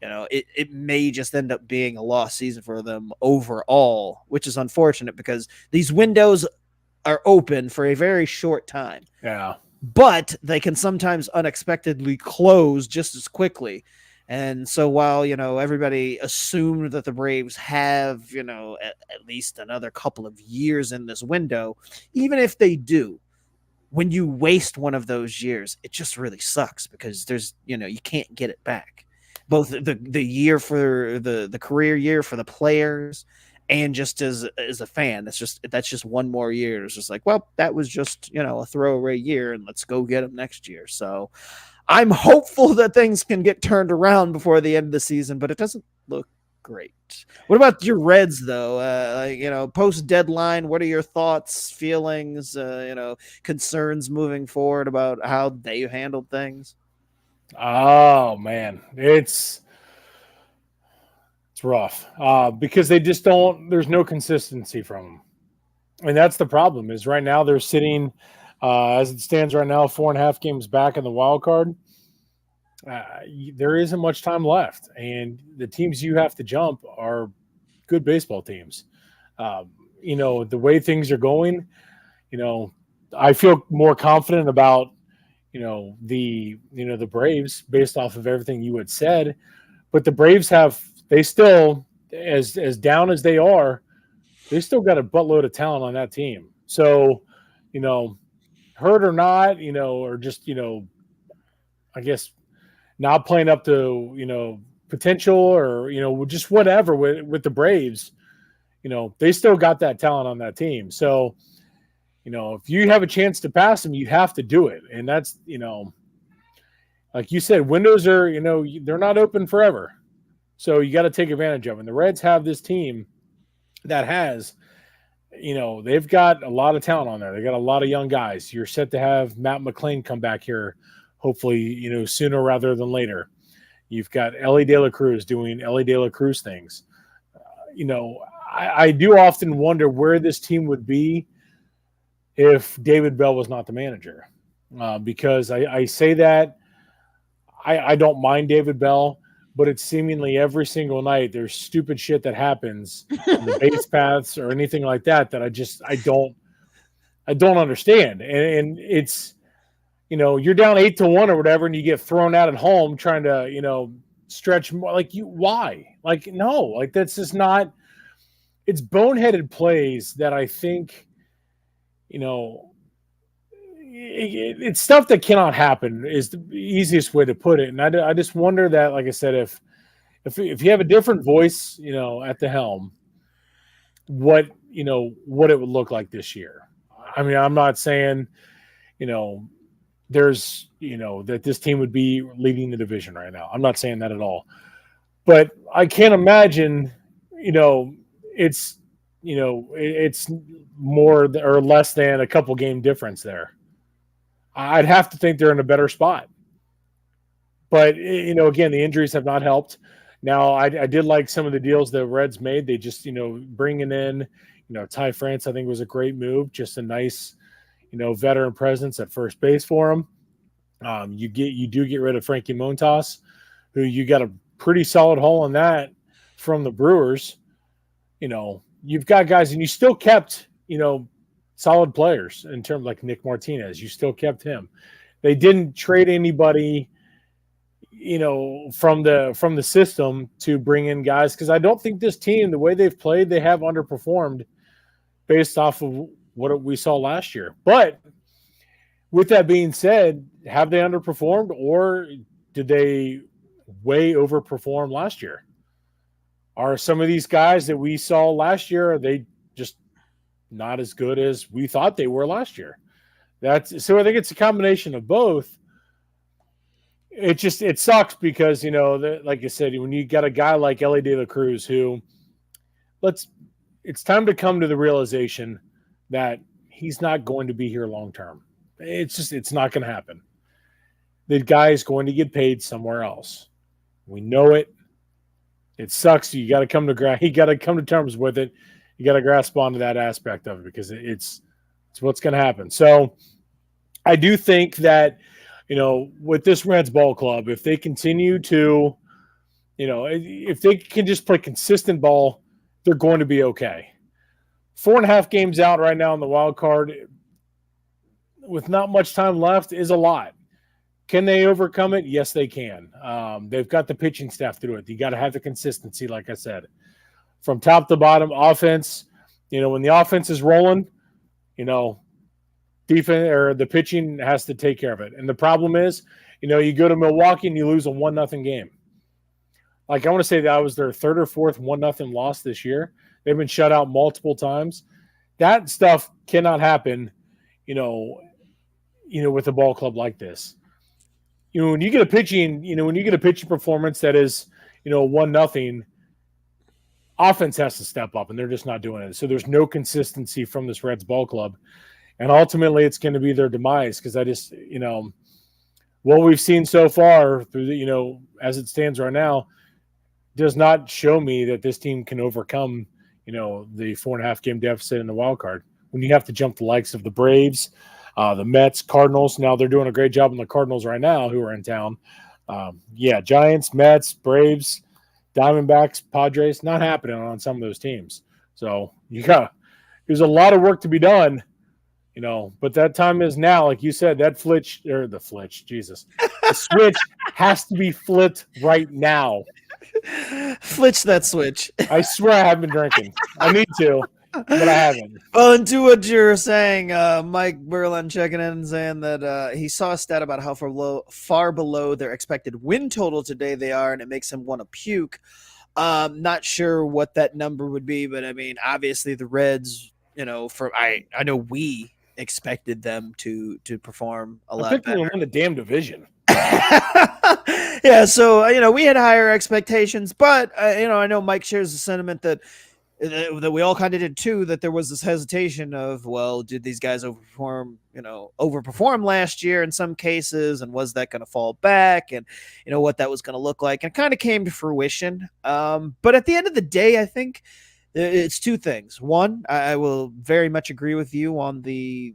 it may just end up being a lost season for them overall, which is unfortunate because these windows are open for a very short time. Yeah. But they can sometimes unexpectedly close just as quickly. And so while, everybody assumed that the Braves have, at least another couple of years in this window, even if they do, when you waste one of those years, it just really sucks because there's, you can't get it back. Both the year for the career year for the players and just as a fan, that's just one more year. It's just like, well, that was just, a throwaway year and let's go get them next year. So I'm hopeful that things can get turned around before the end of the season, but it doesn't look great. What about your Reds though? Post deadline, what are your thoughts, feelings, concerns moving forward about how they handled things? Oh man, it's rough because they just don't. There's no consistency from them, and that's the problem. Is right now they're sitting, as it stands right now, 4.5 games back in the wild card. There isn't much time left, and the teams you have to jump are good baseball teams. The way things are going, I feel more confident about the Braves based off of everything you had said, but the Braves they still, as down as they are, they still got a buttload of talent on that team. So, hurt or not, or just I guess not playing up to, potential or, just whatever with the Braves, they still got that talent on that team. So, if you have a chance to pass them, you have to do it. And that's, like you said, windows are, they're not open forever. So you got to take advantage of them. And the Reds have this team that has, they've got a lot of talent on there. They got a lot of young guys. You're set to have Matt McClain come back here, hopefully, sooner rather than later. You've got Ellie De La Cruz doing Ellie De La Cruz things. I do often wonder where this team would be if David Bell was not the manager. Because I say that I don't mind David Bell, but it's seemingly every single night there's stupid shit that happens in the base paths or anything like that I don't understand. And it's, you're down 8-1 or whatever, and you get thrown out at home trying to, stretch more. Like, why? Like, no, like that's just not. It's boneheaded plays that I think, it's stuff that cannot happen is the easiest way to put it. And I just wonder that, like I said, if you have a different voice, at the helm, what it would look like this year. I mean, I'm not saying, there's, that this team would be leading the division right now. I'm not saying that at all. But I can't imagine, it's more or less than a couple game difference there. I'd have to think they're in a better spot. But, again, the injuries have not helped. Now, I did like some of the deals the Reds made. They just, bringing in, Ty France, I think was a great move. Just a nice, veteran presence at first base for him. You do get rid of Frankie Montas, who you got a pretty solid haul on that from the Brewers. You've got guys, and you still kept, solid players in terms like Nick Martinez. You still kept him. They didn't trade anybody, from the system to bring in guys, because I don't think this team, the way they've played, they have underperformed based off of what we saw last year. But with that being said, have they underperformed, or did they way overperform last year? Are some of these guys that we saw last year, are they just not as good as we thought they were last year? So I think it's a combination of both. It sucks because, like I said, when you got a guy like Ellie De La Cruz, who it's time to come to the realization that he's not going to be here long term. It's not going to happen. The guy is going to get paid somewhere else. We know it. It sucks. You got to come to terms with it. You got to grasp onto that aspect of it, because it's what's going to happen. So I do think that, with this Reds ball club, if they continue to, if they can just play consistent ball, they're going to be okay. 4.5 games out right now in the wild card with not much time left is a lot. Can they overcome it? Yes, they can. They've got the pitching staff to do it. You got to have the consistency, like I said, from top to bottom. Offense, when the offense is rolling, defense or the pitching has to take care of it. And the problem is, you go to Milwaukee and you lose a 1-0 game. Like, I want to say that was their third or fourth 1-0 loss this year. They've been shut out multiple times. That stuff cannot happen, with a ball club like this. When you get a pitching performance that is, 1-0, offense has to step up, and they're just not doing it. So there's no consistency from this Reds ball club. And ultimately it's going to be their demise, because I just, what we've seen so far through the, as it stands right now, does not show me that this team can overcome, the 4.5 game deficit in the wild card. When you have to jump the likes of the Braves, the Mets, Cardinals. Now they're doing a great job on the Cardinals right now, who are in town. Giants, Mets, Braves, Diamondbacks, Padres, not happening on some of those teams. So there's a lot of work to be done, but that time is now. Like you said, the switch has to be flipped right now. Flitch that switch. I swear I haven't been drinking. I need to. but I haven't. Well, and to what you're saying, Mike Berlin checking in and saying that he saw a stat about how far below their expected win total today they are, and it makes him want to puke. Not sure what that number would be, but I mean, obviously the Reds, I know we expected them to perform a lot better. They won the damn division. Yeah, so we had higher expectations, but I know Mike shares the sentiment that we all kind of did too, that there was this hesitation of, well, did these guys overperform last year in some cases, and was that going to fall back, and what that was going to look like, and it kind of came to fruition. But at the end of the day, I think it's two things. One, I will very much agree with you on the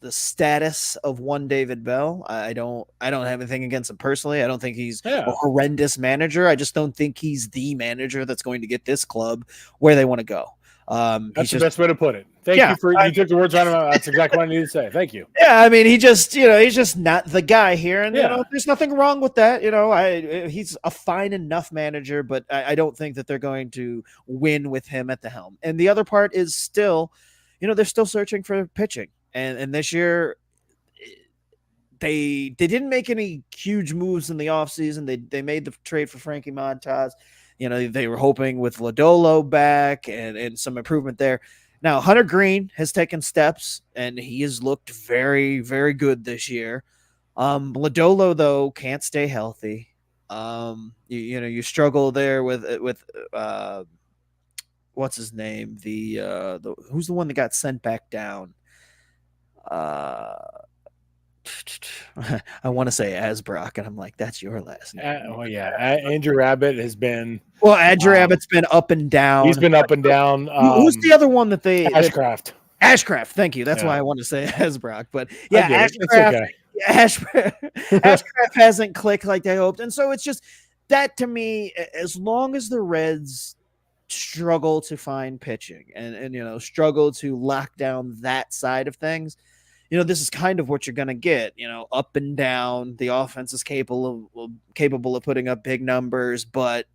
status of one David Bell. I don't have anything against him personally. I don't think he's a horrendous manager. I just don't think he's the manager that's going to get this club where they want to go. That's the best way to put it. Thank you for you took the words out of my mouth. That's exactly what I needed to say. Thank you. Yeah, I mean, he's just not the guy here, and there's nothing wrong with that. He's a fine enough manager, but I don't think that they're going to win with him at the helm. And the other part is still, they're still searching for pitching. And this year, they didn't make any huge moves in the offseason. They made the trade for Frankie Montas. They were hoping with Lodolo back and some improvement there. Now, Hunter Green has taken steps, and he has looked very, very good this year. Lodolo, though, can't stay healthy. You struggle there with what's his name? Who's the one that got sent back down? I want to say Asbrock, and I'm like, that's your last name. Andrew Abbott has been. Well, Andrew Abbott's been up and down. He's been up and down. Who's the other one that they? Ashcraft. Ashcraft. Thank you. That's why I want to say Asbrock. But yeah, Ashcraft. Ashcraft hasn't clicked like they hoped, and so it's just that to me. As long as the Reds struggle to find pitching and struggle to lock down that side of things, this is kind of what you're going to get, up and down. The offense is capable of putting up big numbers, but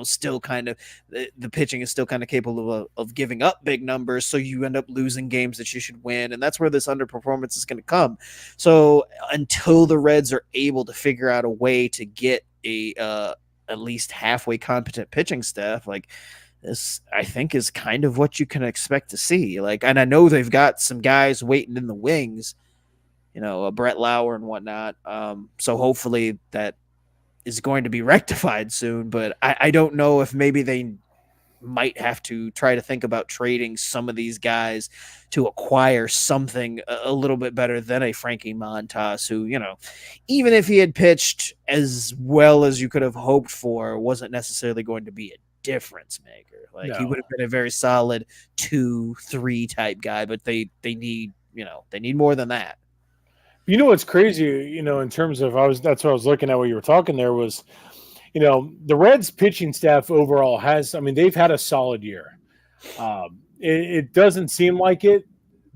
still kind of the pitching is still kind of capable of giving up big numbers. So you end up losing games that you should win. And that's where this underperformance is going to come. So until the Reds are able to figure out a way to get at least halfway competent pitching staff, like this, I think, is kind of what you can expect to see. And I know they've got some guys waiting in the wings, a Brett Lauer and whatnot. So hopefully that is going to be rectified soon. But I don't know if maybe they might have to try to think about trading some of these guys to acquire something a little bit better than a Frankie Montas, who, even if he had pitched as well as you could have hoped for, wasn't necessarily going to be a difference maker. He would have been a very solid 2-3 type guy, but they need more than that. What's crazy, in terms of that's what I was looking at while you were talking there was, the Reds pitching staff overall they've had a solid year. It doesn't seem like it,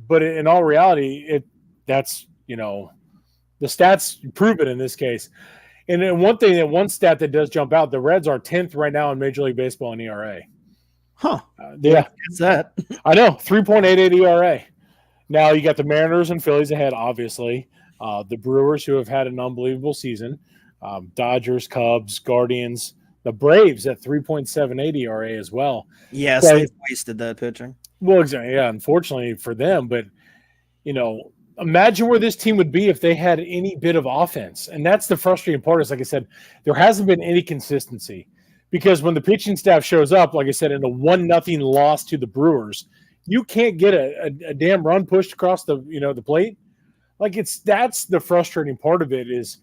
but in all reality, that's the stats prove it in this case. And then one stat that does jump out, the Reds are 10th right now in Major League Baseball in ERA. Huh. Yeah. What's that? I know, 3.88 ERA. Now you got the Mariners and Phillies ahead, obviously. The Brewers, who have had an unbelievable season. Dodgers, Cubs, Guardians. The Braves at 3.78 ERA as well. Yes, they've wasted that pitching. Well, exactly. Yeah, unfortunately for them. But, imagine where this team would be if they had any bit of offense. And that's the frustrating part is, like I said, there hasn't been any consistency. Because when the pitching staff shows up, like I said, in a 1-0 loss to the Brewers, you can't get a damn run pushed across the plate. That's the frustrating part of it is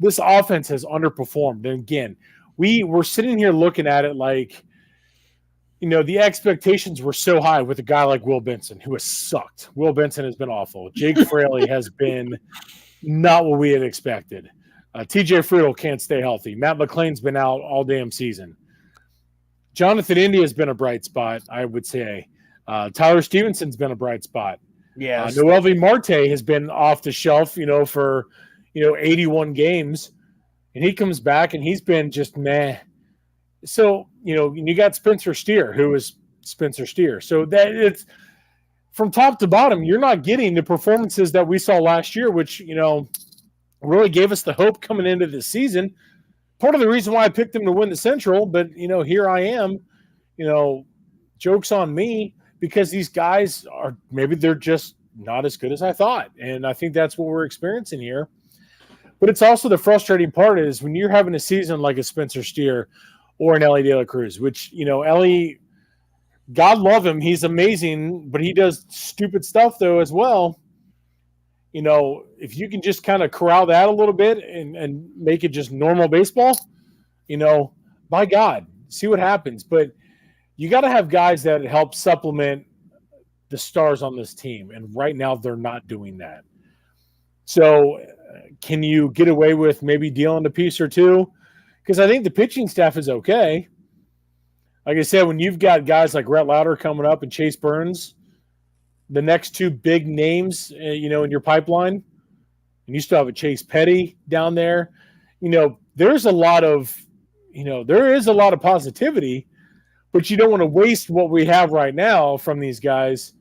this offense has underperformed. And again, we're sitting here looking at it like, the expectations were so high with a guy like Will Benson, who has sucked. Will Benson has been awful. Jake Fraley has been not what we had expected. TJ Friedel can't stay healthy. Matt McClain's been out all damn season. Jonathan India has been a bright spot, I would say. Tyler Stevenson's been a bright spot. Yeah. Noelvi Marte has been off the shelf, for 81 games, and he comes back and he's been just meh. So, you got Spencer Steer, who was Spencer Steer. So that it's from top to bottom, you're not getting the performances that we saw last year, which, really gave us the hope coming into this season. Part of the reason why I picked them to win the Central, but, here I am, joke's on me because these guys are maybe they're just not as good as I thought. And I think that's what we're experiencing here. But it's also the frustrating part is when you're having a season like a Spencer Steer or an Ellie De La Cruz, which, Ellie, God love him, he's amazing, but he does stupid stuff though as well. If you can just kind of corral that a little bit and make it just normal baseball, by God, see what happens. But you got to have guys that help supplement the stars on this team. And right now they're not doing that. So can you get away with maybe dealing a piece or two? Because I think the pitching staff is okay. Like I said, when you've got guys like Rhett Lauder coming up and Chase Burns, the next two big names, in your pipeline, and you still have a Chase Petty down there, there's a lot of, there is a lot of positivity, but you don't want to waste what we have right now from these guys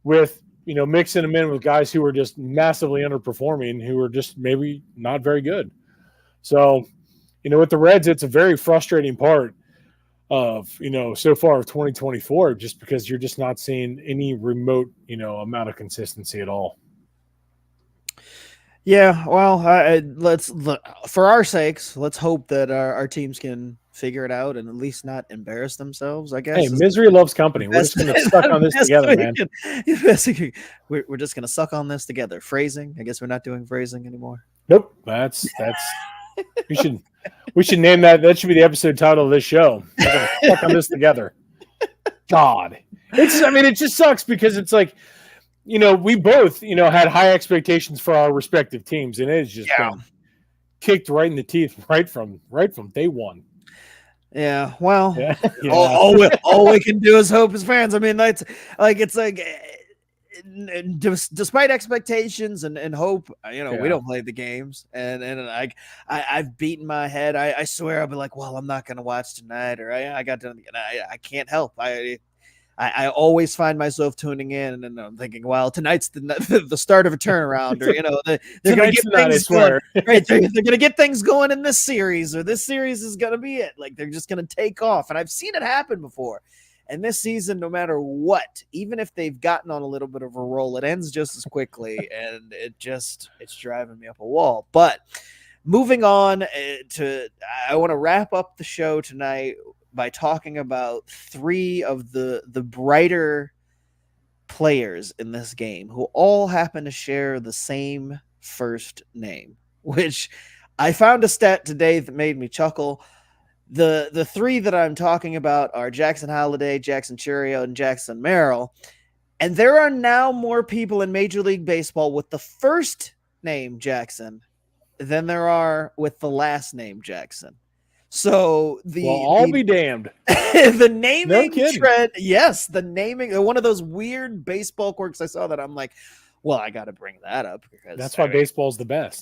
with, mixing them in with guys who are just massively underperforming, who are just maybe not very good. So, with the Reds, it's a very frustrating part of, so far of 2024, just because you're just not seeing any remote, amount of consistency at all. Yeah, well, let's for our sakes, let's hope that our teams can figure it out and at least not embarrass themselves, I guess. Hey, misery loves company. We're just going to suck on this together, man. We're just going to suck on this together. Phrasing. I guess we're not doing phrasing anymore. Nope. That's we should name that. That should be the episode title of this show. We're going to suck on this together. God. It just sucks because it's like, we both, had high expectations for our respective teams, and it's just been kicked right in the teeth right from day one. Yeah, well, all we can do is hope as fans. That's despite expectations and hope, we don't play the games, and I've beaten my head. I swear I'll be like, well, I'm not going to watch tonight, or I got done. I can't help. I always find myself tuning in and I'm thinking, well, tonight's the start of a turnaround, or they're going to get things going. Right, they're going to get things going in this series, or this series is going to be it. Like they're just going to take off, and I've seen it happen before. And this season, no matter what, even if they've gotten on a little bit of a roll, it ends just as quickly, and it's driving me up a wall. But moving on I want to wrap up the show tonight by talking about three of the brighter players in this game who all happen to share the same first name, which I found a stat today that made me chuckle. The three that I'm talking about are Jackson Holliday, Jackson Chourio, and Jackson Merrill. And there are now more people in Major League Baseball with the first name Jackson than there are with the last name Jackson. So I'll be damned. The naming trend, yes, the naming, one of those weird baseball quirks I saw that I'm like, well, I got to bring that up because that's why baseball's the best.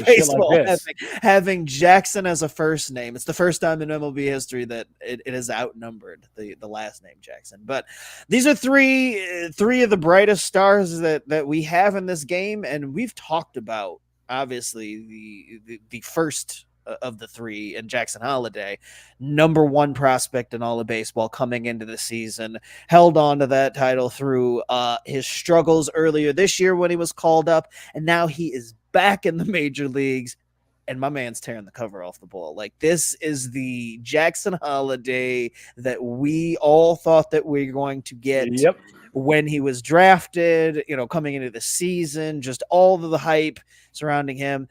Baseball, like this. Having Jackson as a first name, it's the first time in MLB history that it has outnumbered the last name Jackson. But these are three of the brightest stars that we have in this game, and we've talked about obviously the first of the three, and Jackson Holliday, number one prospect in all of baseball coming into the season, held on to that title through his struggles earlier this year when he was called up, and now he is back in the major leagues, and my man's tearing the cover off the ball. Like, this is the Jackson Holliday that we all thought that we were going to get when he was drafted, coming into the season, just all of the hype surrounding him.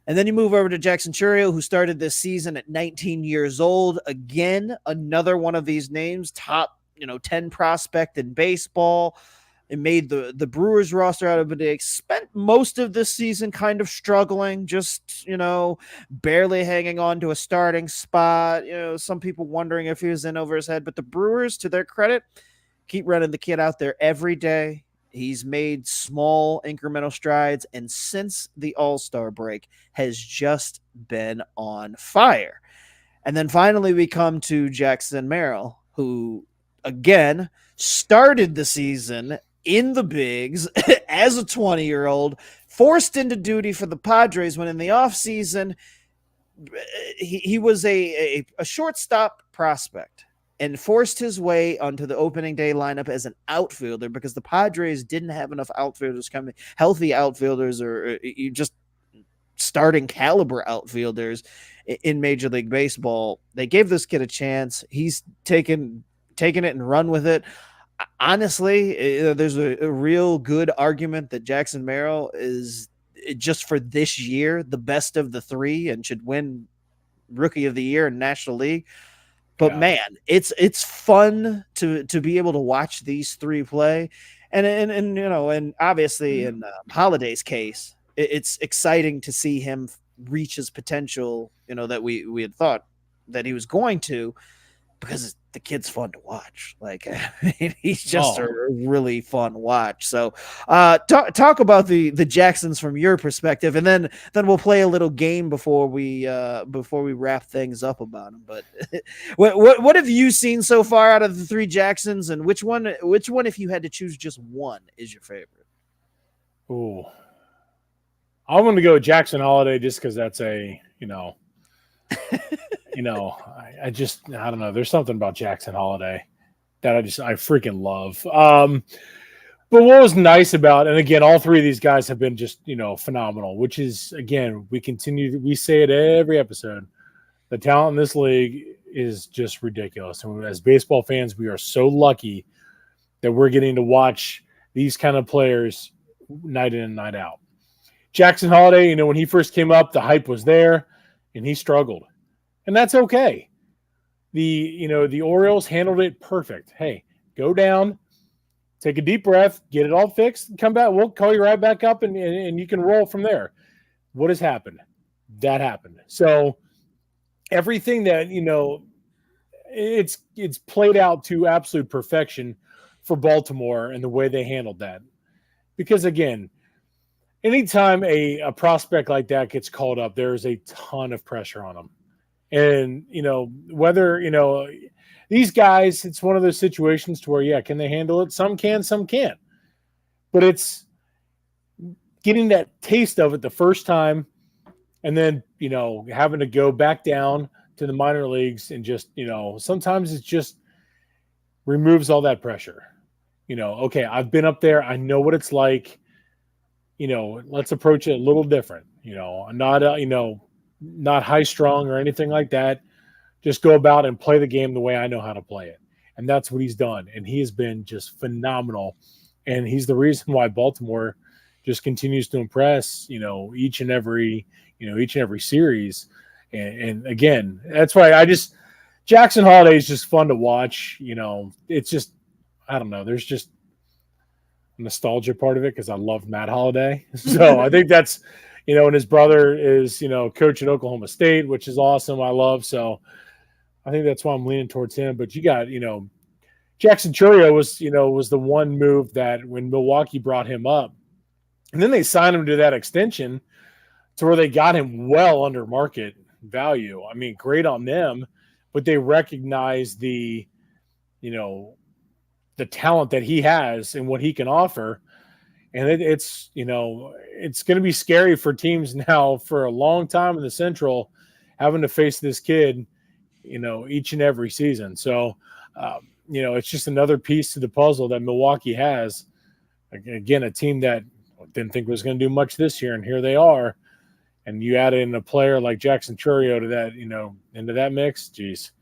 And then you move over to Jackson Chourio, who started this season at 19 years old. Again, another one of these names, top 10 prospect in baseball. It made the Brewers roster out of it. They spent most of this season kind of struggling, just, barely hanging on to a starting spot. Some people wondering if he was in over his head. But the Brewers, to their credit, keep running the kid out there every day. He's made small incremental strides, and since the All-Star break has just been on fire. And then finally we come to Jackson Merrill, who again started the season in the bigs as a 20-year-old, forced into duty for the Padres when in the offseason he was a shortstop prospect and forced his way onto the opening day lineup as an outfielder because the Padres didn't have enough outfielders coming, healthy outfielders or just starting caliber outfielders in Major League Baseball. They gave this kid a chance. He's taken it and run with it. Honestly, there's a real good argument that Jackson Merrill is just for this year the best of the three and should win Rookie of the Year in National League. But man, it's fun to be able to watch these three play, and you know, and obviously in Holiday's case, it's exciting to see him reach his potential. You know, that we had thought that he was going to, because the kid's fun to watch. Like, I mean, he's just a really fun watch. So talk about the Jacksons from your perspective, and then we'll play a little game before we wrap things up about him. But what have you seen so far out of the three Jacksons, and which one if you had to choose just one is your favorite? Ooh, I'm going to go Jackson Holiday just because that's a, you know, I don't know. There's something about Jackson Holiday that I freaking love. But what was nice about, and again, all three of these guys have been just, phenomenal, which is, again, we say it every episode. The talent in this league is just ridiculous. And as baseball fans, we are so lucky that we're getting to watch these kind of players night in and night out. Jackson Holiday, when he first came up, the hype was there and he struggled. And that's okay. The Orioles handled it perfect. Hey, go down, take a deep breath, get it all fixed, come back. We'll call you right back up and you can roll from there. What has happened? That happened. So everything that, it's played out to absolute perfection for Baltimore and the way they handled that. Because again, anytime a prospect like that gets called up, there is a ton of pressure on them. And, whether, these guys, it's one of those situations to where, can they handle it? Some can, some can't. But it's getting that taste of it the first time and then, having to go back down to the minor leagues and just, sometimes it just removes all that pressure. Okay, I've been up there. I know what it's like. Let's approach it a little different. Not high strung or anything like that. Just go about and play the game the way I know how to play it. And that's what he's done. And he has been just phenomenal. And he's the reason why Baltimore just continues to impress, each and every series. And again, that's why Jackson Holiday is just fun to watch. It's just, I don't know. There's just nostalgia part of it because I love Matt Holiday. So I think that's, and his brother is, coach at Oklahoma State, which is awesome. I love. So I think that's why I'm leaning towards him. But you got, Jackson Chourio was the one move that when Milwaukee brought him up, and then they signed him to that extension to where they got him well under market value. I mean, great on them, but they recognize the talent that he has and what he can offer. And it's going to be scary for teams now for a long time in the Central having to face this kid, each and every season. So, it's just another piece to the puzzle that Milwaukee has. Again, a team that didn't think was going to do much this year, and here they are. And you add in a player like Jackson Chourio to that, into that mix, geez.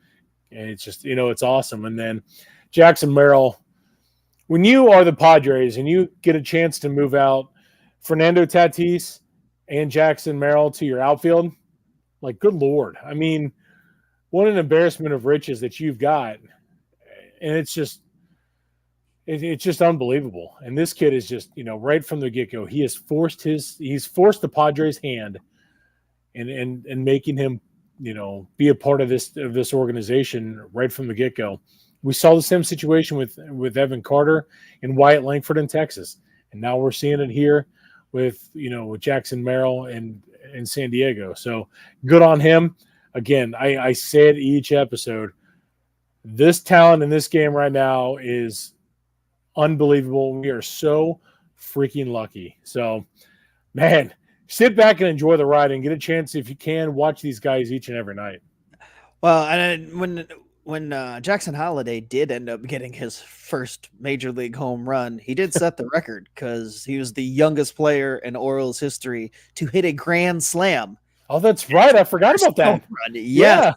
And it's just, it's awesome. And then Jackson Merrill, when you are the Padres and you get a chance to move out Fernando Tatis and Jackson Merrill to your outfield, like, good Lord. I mean, what an embarrassment of riches that you've got. And it's just unbelievable. And this kid is just, right from the get-go, he's forced the Padres' hand and making him, be a part of this organization right from the get-go. We saw the same situation with Evan Carter and Wyatt Langford in Texas. And now we're seeing it here with Jackson Merrill and San Diego. So good on him. Again, I say it each episode. This talent in this game right now is unbelievable. We are so freaking lucky. So, man, sit back and enjoy the ride and get a chance if you can watch these guys each and every night. Well, and when Jackson Holiday did end up getting his first major league home run, he did set the record because he was the youngest player in Orioles history to hit a grand slam. Oh, that's right. I forgot about that. Yeah.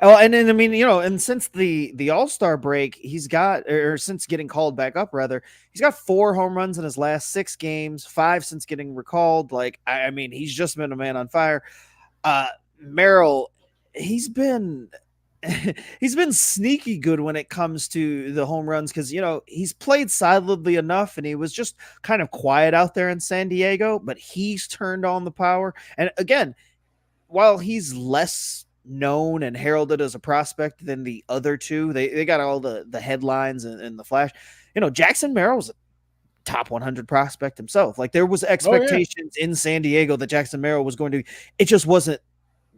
Oh, and then I mean, and since the All-Star break, he's got, or since getting called back up, rather, he's got 4 home runs in his last 6 games, 5 since getting recalled. Like, I mean, he's just been a man on fire. Merrill, he's been sneaky good when it comes to the home runs because he's played solidly enough, and he was just kind of quiet out there in San Diego, but he's turned on the power. And again, while he's less known and heralded as a prospect than the other two, they got all the headlines and the flash. Jackson Merrill's a top 100 prospect himself. Like, there was expectations in San Diego that Jackson Merrill was going to. It just wasn't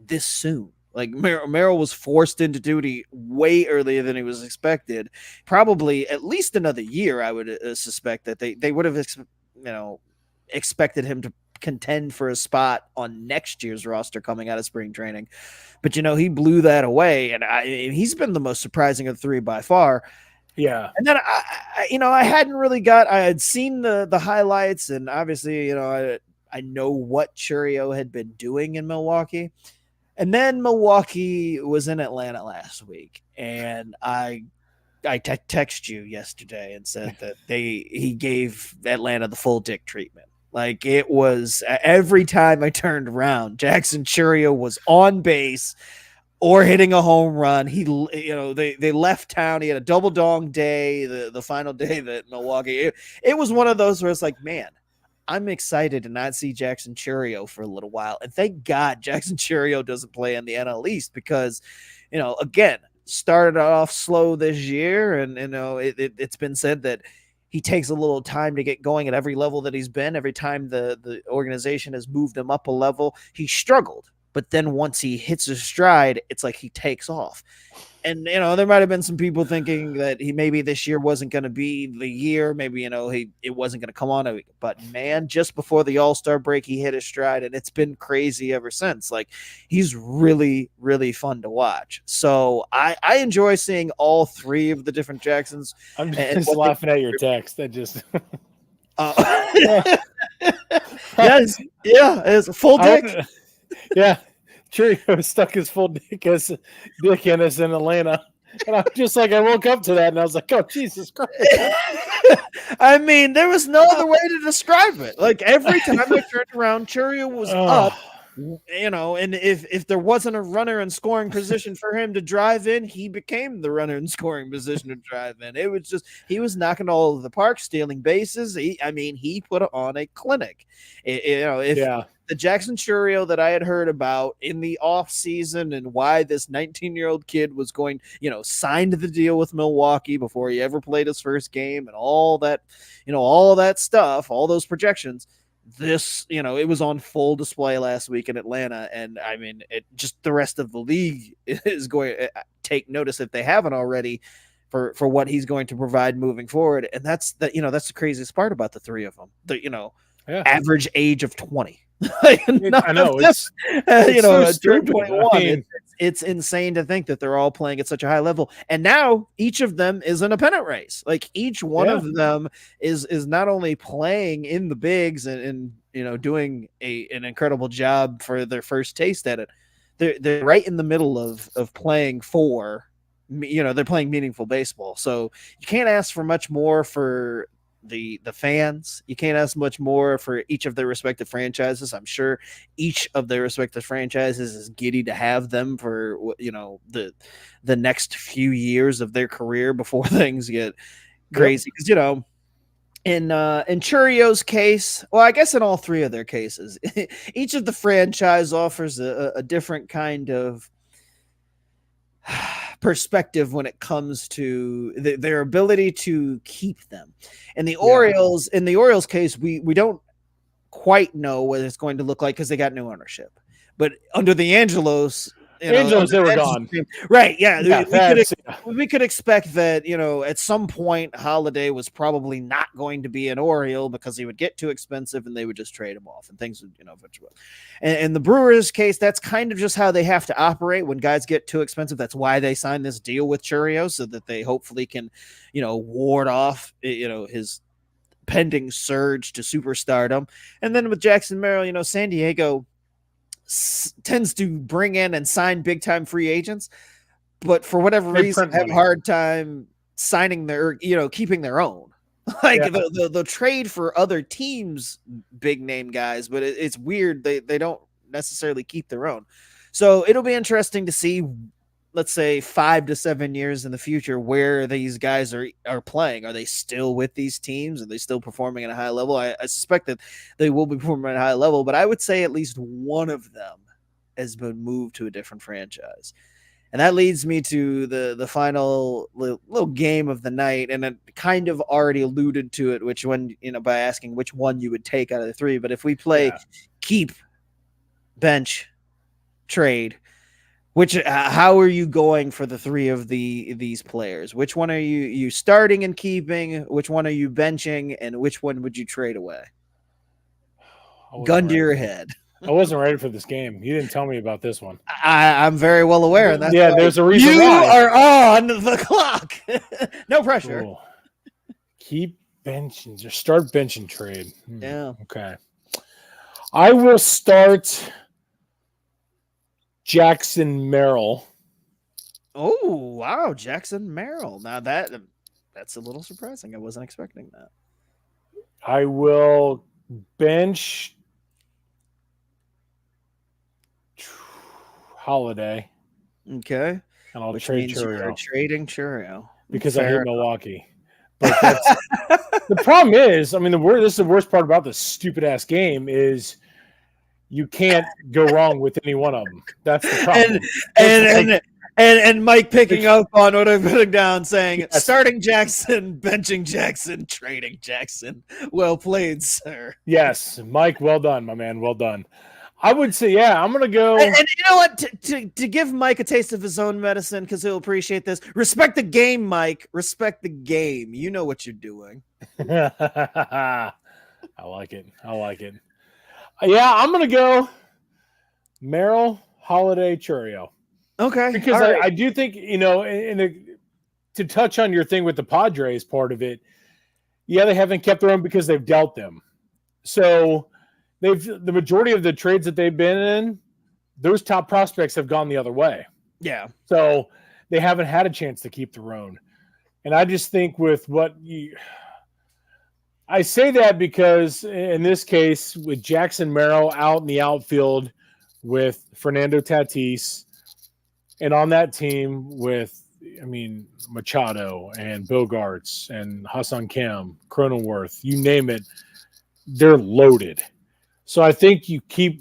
this soon. Like, Merrill was forced into duty way earlier than he was expected. Probably at least another year, I would suspect that they would have expected him to contend for a spot on next year's roster coming out of spring training. But he blew that away, and he's been the most surprising of the 3 by far. Yeah. And then I had seen the highlights, and obviously I know what Churio had been doing in Milwaukee. And then Milwaukee was in Atlanta last week, and I texted you yesterday and said that he gave Atlanta the full dick treatment. Like, it was every time I turned around, Jackson Churio was on base or hitting a home run. They left town. He had a double dong day, the final day that Milwaukee. It was one of those where it's like, man, I'm excited to not see Jackson Churio for a little while. And thank God Jackson Churio doesn't play in the NL East because, again, started off slow this year. And, it's been said that he takes a little time to get going at every level that he's been. Every time the organization has moved him up a level, he struggled. But then once he hits his stride, it's like he takes off. And, there might have been some people thinking that maybe this year wasn't going to be the year. Maybe, it wasn't going to come on. But, man, just before the All-Star break, he hit his stride, and it's been crazy ever since. Like, he's really, really fun to watch. So I enjoy seeing all 3 of the different Jacksons. I'm just laughing at your text. That just yes, yeah, it's a full dick. Yeah, Churio stuck his full dick in us in Atlanta. And I'm just like, I woke up to that and I was like, oh, Jesus Christ. I mean, there was no other way to describe it. Like, every time I turned around, Churio was up. And if there wasn't a runner in scoring position for him to drive in, he became the runner in scoring position to drive in. It was just, he was knocking all over the park, stealing bases. He put on a clinic. The Jackson Churio that I had heard about in the off season and why this 19-year-old kid was going, signed the deal with Milwaukee before he ever played his first game and all that, all that stuff, all those projections. It was on full display last week in Atlanta. And I mean, just the rest of the league is going to take notice if they haven't already for what he's going to provide moving forward. And that's the craziest part about the 3 of them, average age of 20. I know it's so stupid. 21. I mean, it's insane to think that they're all playing at such a high level, and now each of them is in a pennant race. Like, each one of them is not only playing in the bigs and doing an incredible job for their first taste at it. They're right in the middle of playing for. They're playing meaningful baseball, so you can't ask for much more for the fans. You can't ask much more for each of their respective franchises. I'm sure each of their respective franchises is giddy to have them for the next few years of their career before things get crazy. Because in Churio's case, well, I guess in all 3 of their cases, each of the franchise offers a different kind of perspective when it comes to their ability to keep them. In the Orioles case, we don't quite know what it's going to look like because they got new ownership. But under the Angelos, Angels, they were gone. Right. Yeah. Yeah, we could expect that, at some point Holiday was probably not going to be an Oriole because he would get too expensive and they would just trade him off and things would, eventually. And in the Brewers case, that's kind of just how they have to operate when guys get too expensive. That's why they signed this deal with Chourio so that they hopefully can, ward off, his pending surge to superstardom. And then with Jackson Merrill, San Diego tends to bring in and sign big time free agents, but for whatever reason have a hard time signing their, keeping their own. Like they'll trade for other teams, big name guys, but it's weird. They don't necessarily keep their own. So it'll be interesting to see, let's say 5 to 7 years in the future, where these guys are playing. Are they still with these teams? Are they still performing at a high level? I suspect that they will be performing at a high level, but I would say at least one of them has been moved to a different franchise. And that leads me to the final little game of the night. And it kind of already alluded to it, which one, by asking which one you would take out of the three. But if we play keep, bench, trade, how are you going for the three of these players? Which one are you starting and keeping? Which one are you benching? And which one would you trade away? Gun to your head. I wasn't ready for this game. You didn't tell me about this one. I'm very well aware. And that's there's a reason why. You are on the clock. No pressure. Ooh. Keep benching or start benching trade. Yeah. Okay. I will start Jackson Merrill. Oh, wow. Jackson Merrill. Now that's a little surprising. I wasn't expecting that. I will bench Holiday. Okay. And I'll Which trade means Chourio. you're trading Chourio. Because I hate Milwaukee. But that's the problem is, this is the worst part about this stupid ass game is you can't go wrong with any one of them. That's the problem. And Mike picking up on what I'm putting down, saying starting Jackson, benching Jackson, trading Jackson. Well played, sir. Yes, Mike, well done, my man. Well done. I would say, I'm going to go. And you know what? To give Mike a taste of his own medicine, because he'll appreciate this. Respect the game, Mike. Respect the game. You know what you're doing. I like it. Yeah, I'm going to go Merrill, Holiday, Chourio. Okay. Because I do think, to touch on your thing with the Padres part of it, they haven't kept their own because they've dealt them. So the majority of the trades that they've been in, those top prospects have gone the other way. Yeah. So they haven't had a chance to keep their own. And I just think I say that because in this case, with Jackson Merrill out in the outfield with Fernando Tatis, and on that team with, Machado and Bogarts and Hassan Kim, Cronenworth, you name it, they're loaded. So I think you can't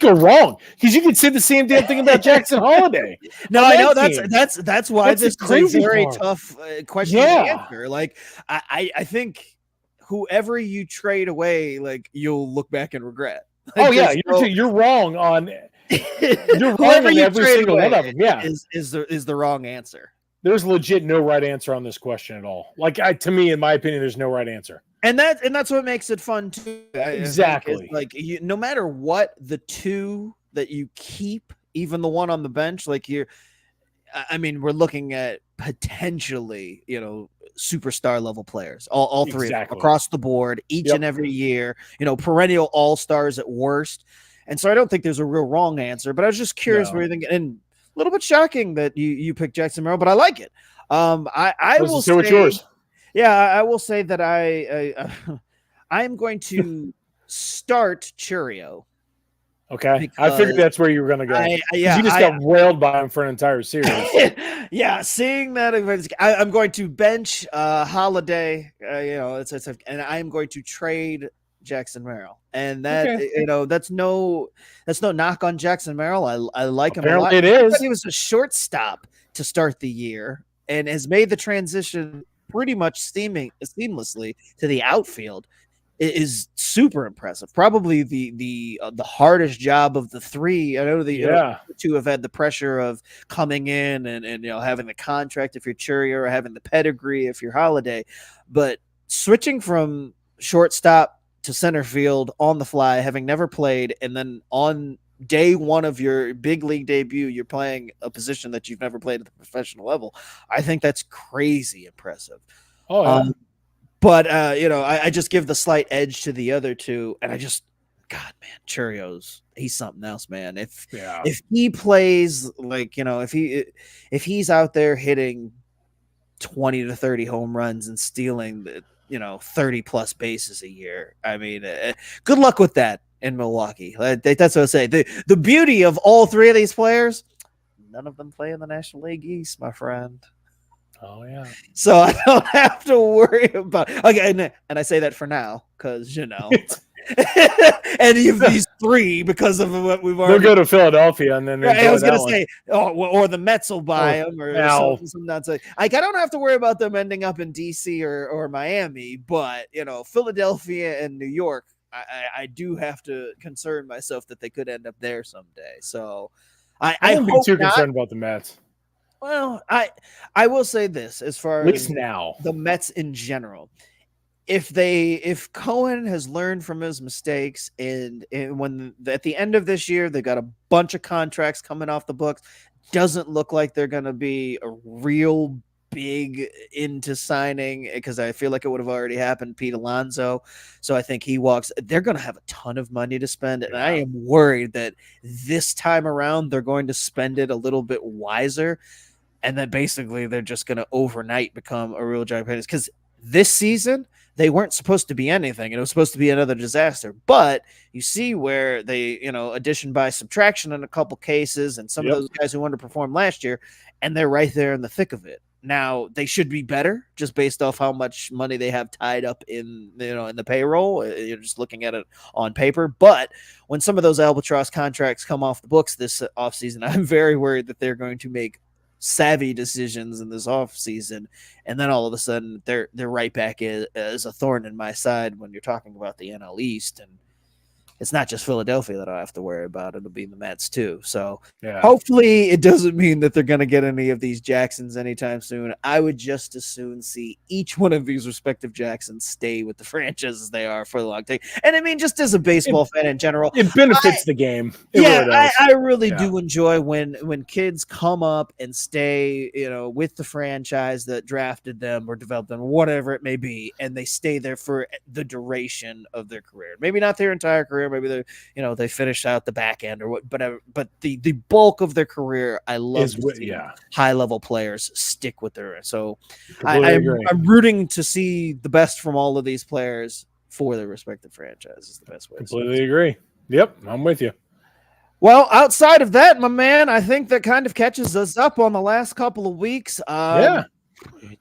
go wrong because you can say the same damn thing about Jackson Holiday. No, I know that's why this is a very tough question to answer. Like I think whoever you trade away, like you'll look back and regret. Like, you're wrong on. You're wrong on every single one of them. Yeah, is the wrong answer. There's legit no right answer on this question at all. Like to me, in my opinion, there's no right answer. And that's what makes it fun too. Exactly. Like no matter what, the two that you keep, even the one on the bench, we're looking at potentially, superstar level players, all three across the board, each and every year, perennial all-stars at worst. And so I don't think there's a real wrong answer, but I was just curious what you think. And a little bit shocking that you picked Jackson Merrill, but I like it. I will say what's yours. Yeah, I will say that I'm going to start Chourio. Okay, I figured that's where you were going to go. You just got wailed by him for an entire series. Seeing that, I'm going to bench Holiday. And I'm going to trade Jackson Merrill, and that that's no knock on Jackson Merrill. I like him a lot. It is. He was a shortstop to start the year and has made the transition pretty much seamlessly to the outfield. is super impressive. Probably the hardest job of the three. I know the two have had the pressure of coming in and having the contract if you're Churier, or having the pedigree if you're Holiday, but switching from shortstop to center field on the fly, having never played, and then on day one of your big league debut, you're playing a position that you've never played at the professional level. I think that's crazy impressive. Oh, yeah. But I just give the slight edge to the other two, and God, man, Churios, he's something else, man. If he plays like, if he's out there hitting 20 to 30 home runs and stealing 30 plus bases a year, I mean, good luck with that in Milwaukee. That's what I say. The beauty of all three of these players, none of them play in the National League East, my friend. Oh, yeah. So I don't have to worry about and I say that for now because any of these three, because of what we've already. They'll go to Philadelphia and then I was going to say, or the Mets will buy them, or something that's like I don't have to worry about them ending up in DC or Miami, but Philadelphia and New York, I do have to concern myself that they could end up there someday. So I wouldn't be too concerned about the Mets. Well, I will say this as far at least now the Mets in general. If Cohen has learned from his mistakes and when at the end of this year they've got a bunch of contracts coming off the books, doesn't look like they're going to be a real big into signing, because I feel like it would have already happened, Pete Alonso. So I think he walks. They're going to have a ton of money to spend, and I am worried that this time around they're going to spend it a little bit wiser, and then basically they're just going to overnight become a real giant pain. Because this season they weren't supposed to be anything, and it was supposed to be another disaster. But you see where they, addition by subtraction in a couple cases, and some of those guys who underperformed last year, and they're right there in the thick of it. Now they should be better just based off how much money they have tied up in the payroll. You're just looking at it on paper. But when some of those albatross contracts come off the books this offseason, I'm very worried that they're going to make savvy decisions in this offseason, and then all of a sudden they're right back as a thorn in my side when you're talking about the NL East. And it's not just Philadelphia that I have to worry about. It'll be the Mets too. So hopefully it doesn't mean that they're going to get any of these Jacksons anytime soon. I would just as soon see each one of these respective Jacksons stay with the franchises they are for the long time. And I mean, just as a baseball fan in general, it benefits the game. I really do enjoy when kids come up and stay, with the franchise that drafted them or developed them, whatever it may be, and they stay there for the duration of their career. Maybe not their entire career. Maybe they they finish out the back end or whatever, but the bulk of their career, I love to see high level players stick with their. So I'm rooting to see the best from all of these players for their respective franchises. Is the best way. Completely agree. Yep, I'm with you. Well, outside of that, my man, I think that kind of catches us up on the last couple of weeks. Like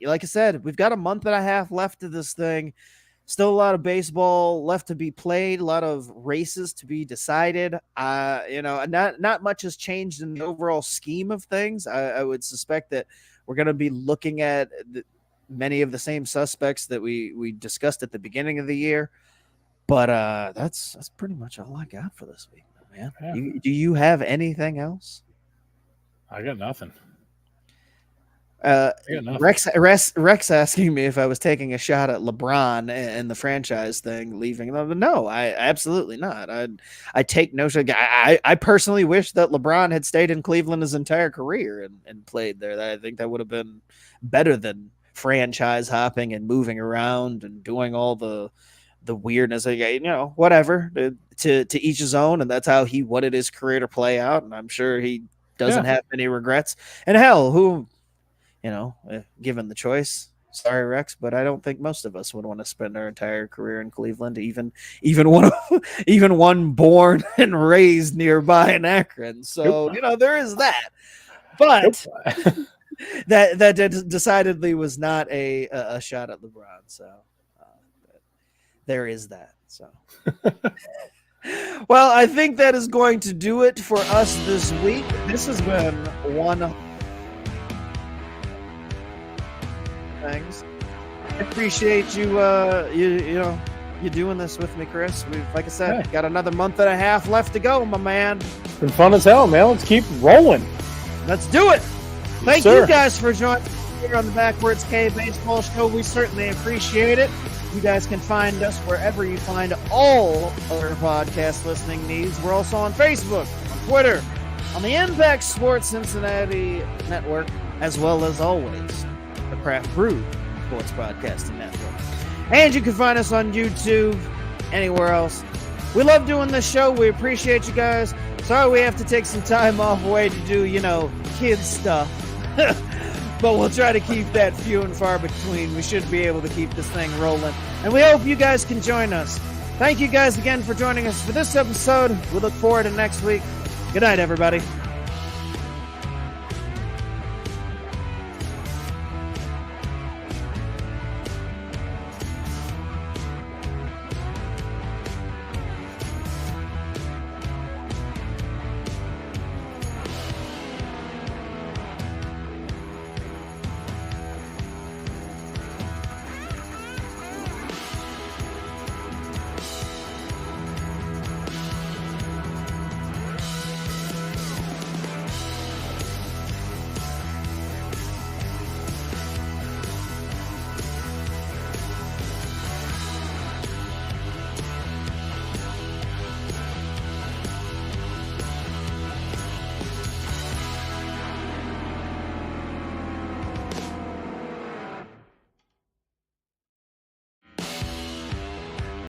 I said, we've got a month and a half left of this thing. Still a lot of baseball left to be played, a lot of races to be decided. Not much has changed in the overall scheme of things. I would suspect that we're going to be looking at many of the same suspects that we discussed at the beginning of the year. But that's pretty much all I got for this week, man. Yeah. Do you have anything else? I got nothing. Rex asking me if I was taking a shot at LeBron and the franchise thing leaving. No, I absolutely not. I take no shot. I personally wish that LeBron had stayed in Cleveland his entire career and played there. I think that would have been better than franchise hopping and moving around and doing all the weirdness. Whatever, to each his own, and that's how he wanted his career to play out. And I'm sure he doesn't have any regrets. And hell, who? Given the choice, sorry, Rex, but I don't think most of us would want to spend our entire career in Cleveland, even one born and raised nearby in Akron. So, there is that. But that decidedly was not a shot at LeBron. So there is that. So. Well, I think that is going to do it for us this week. This has been one things. I appreciate you you doing this with me, Chris. We've, like I said, got another month and a half left to go, my man. It's been fun as hell, man. Let's keep rolling. Let's do it. Thank you, you guys for joining here on the Backwards K Baseball Show. We certainly appreciate it. You guys can find us wherever you find all other podcast listening needs. We're also on Facebook, on Twitter, on the Impact Sports Cincinnati Network, as well as always, the Craft Brew Sports Podcasting Network. And you can find us on YouTube, anywhere else. We love doing this show. We appreciate you guys. Sorry we have to take some time off away to do, kids stuff. But we'll try to keep that few and far between. We should be able to keep this thing rolling. And we hope you guys can join us. Thank you guys again for joining us for this episode. We look forward to next week. Good night, everybody.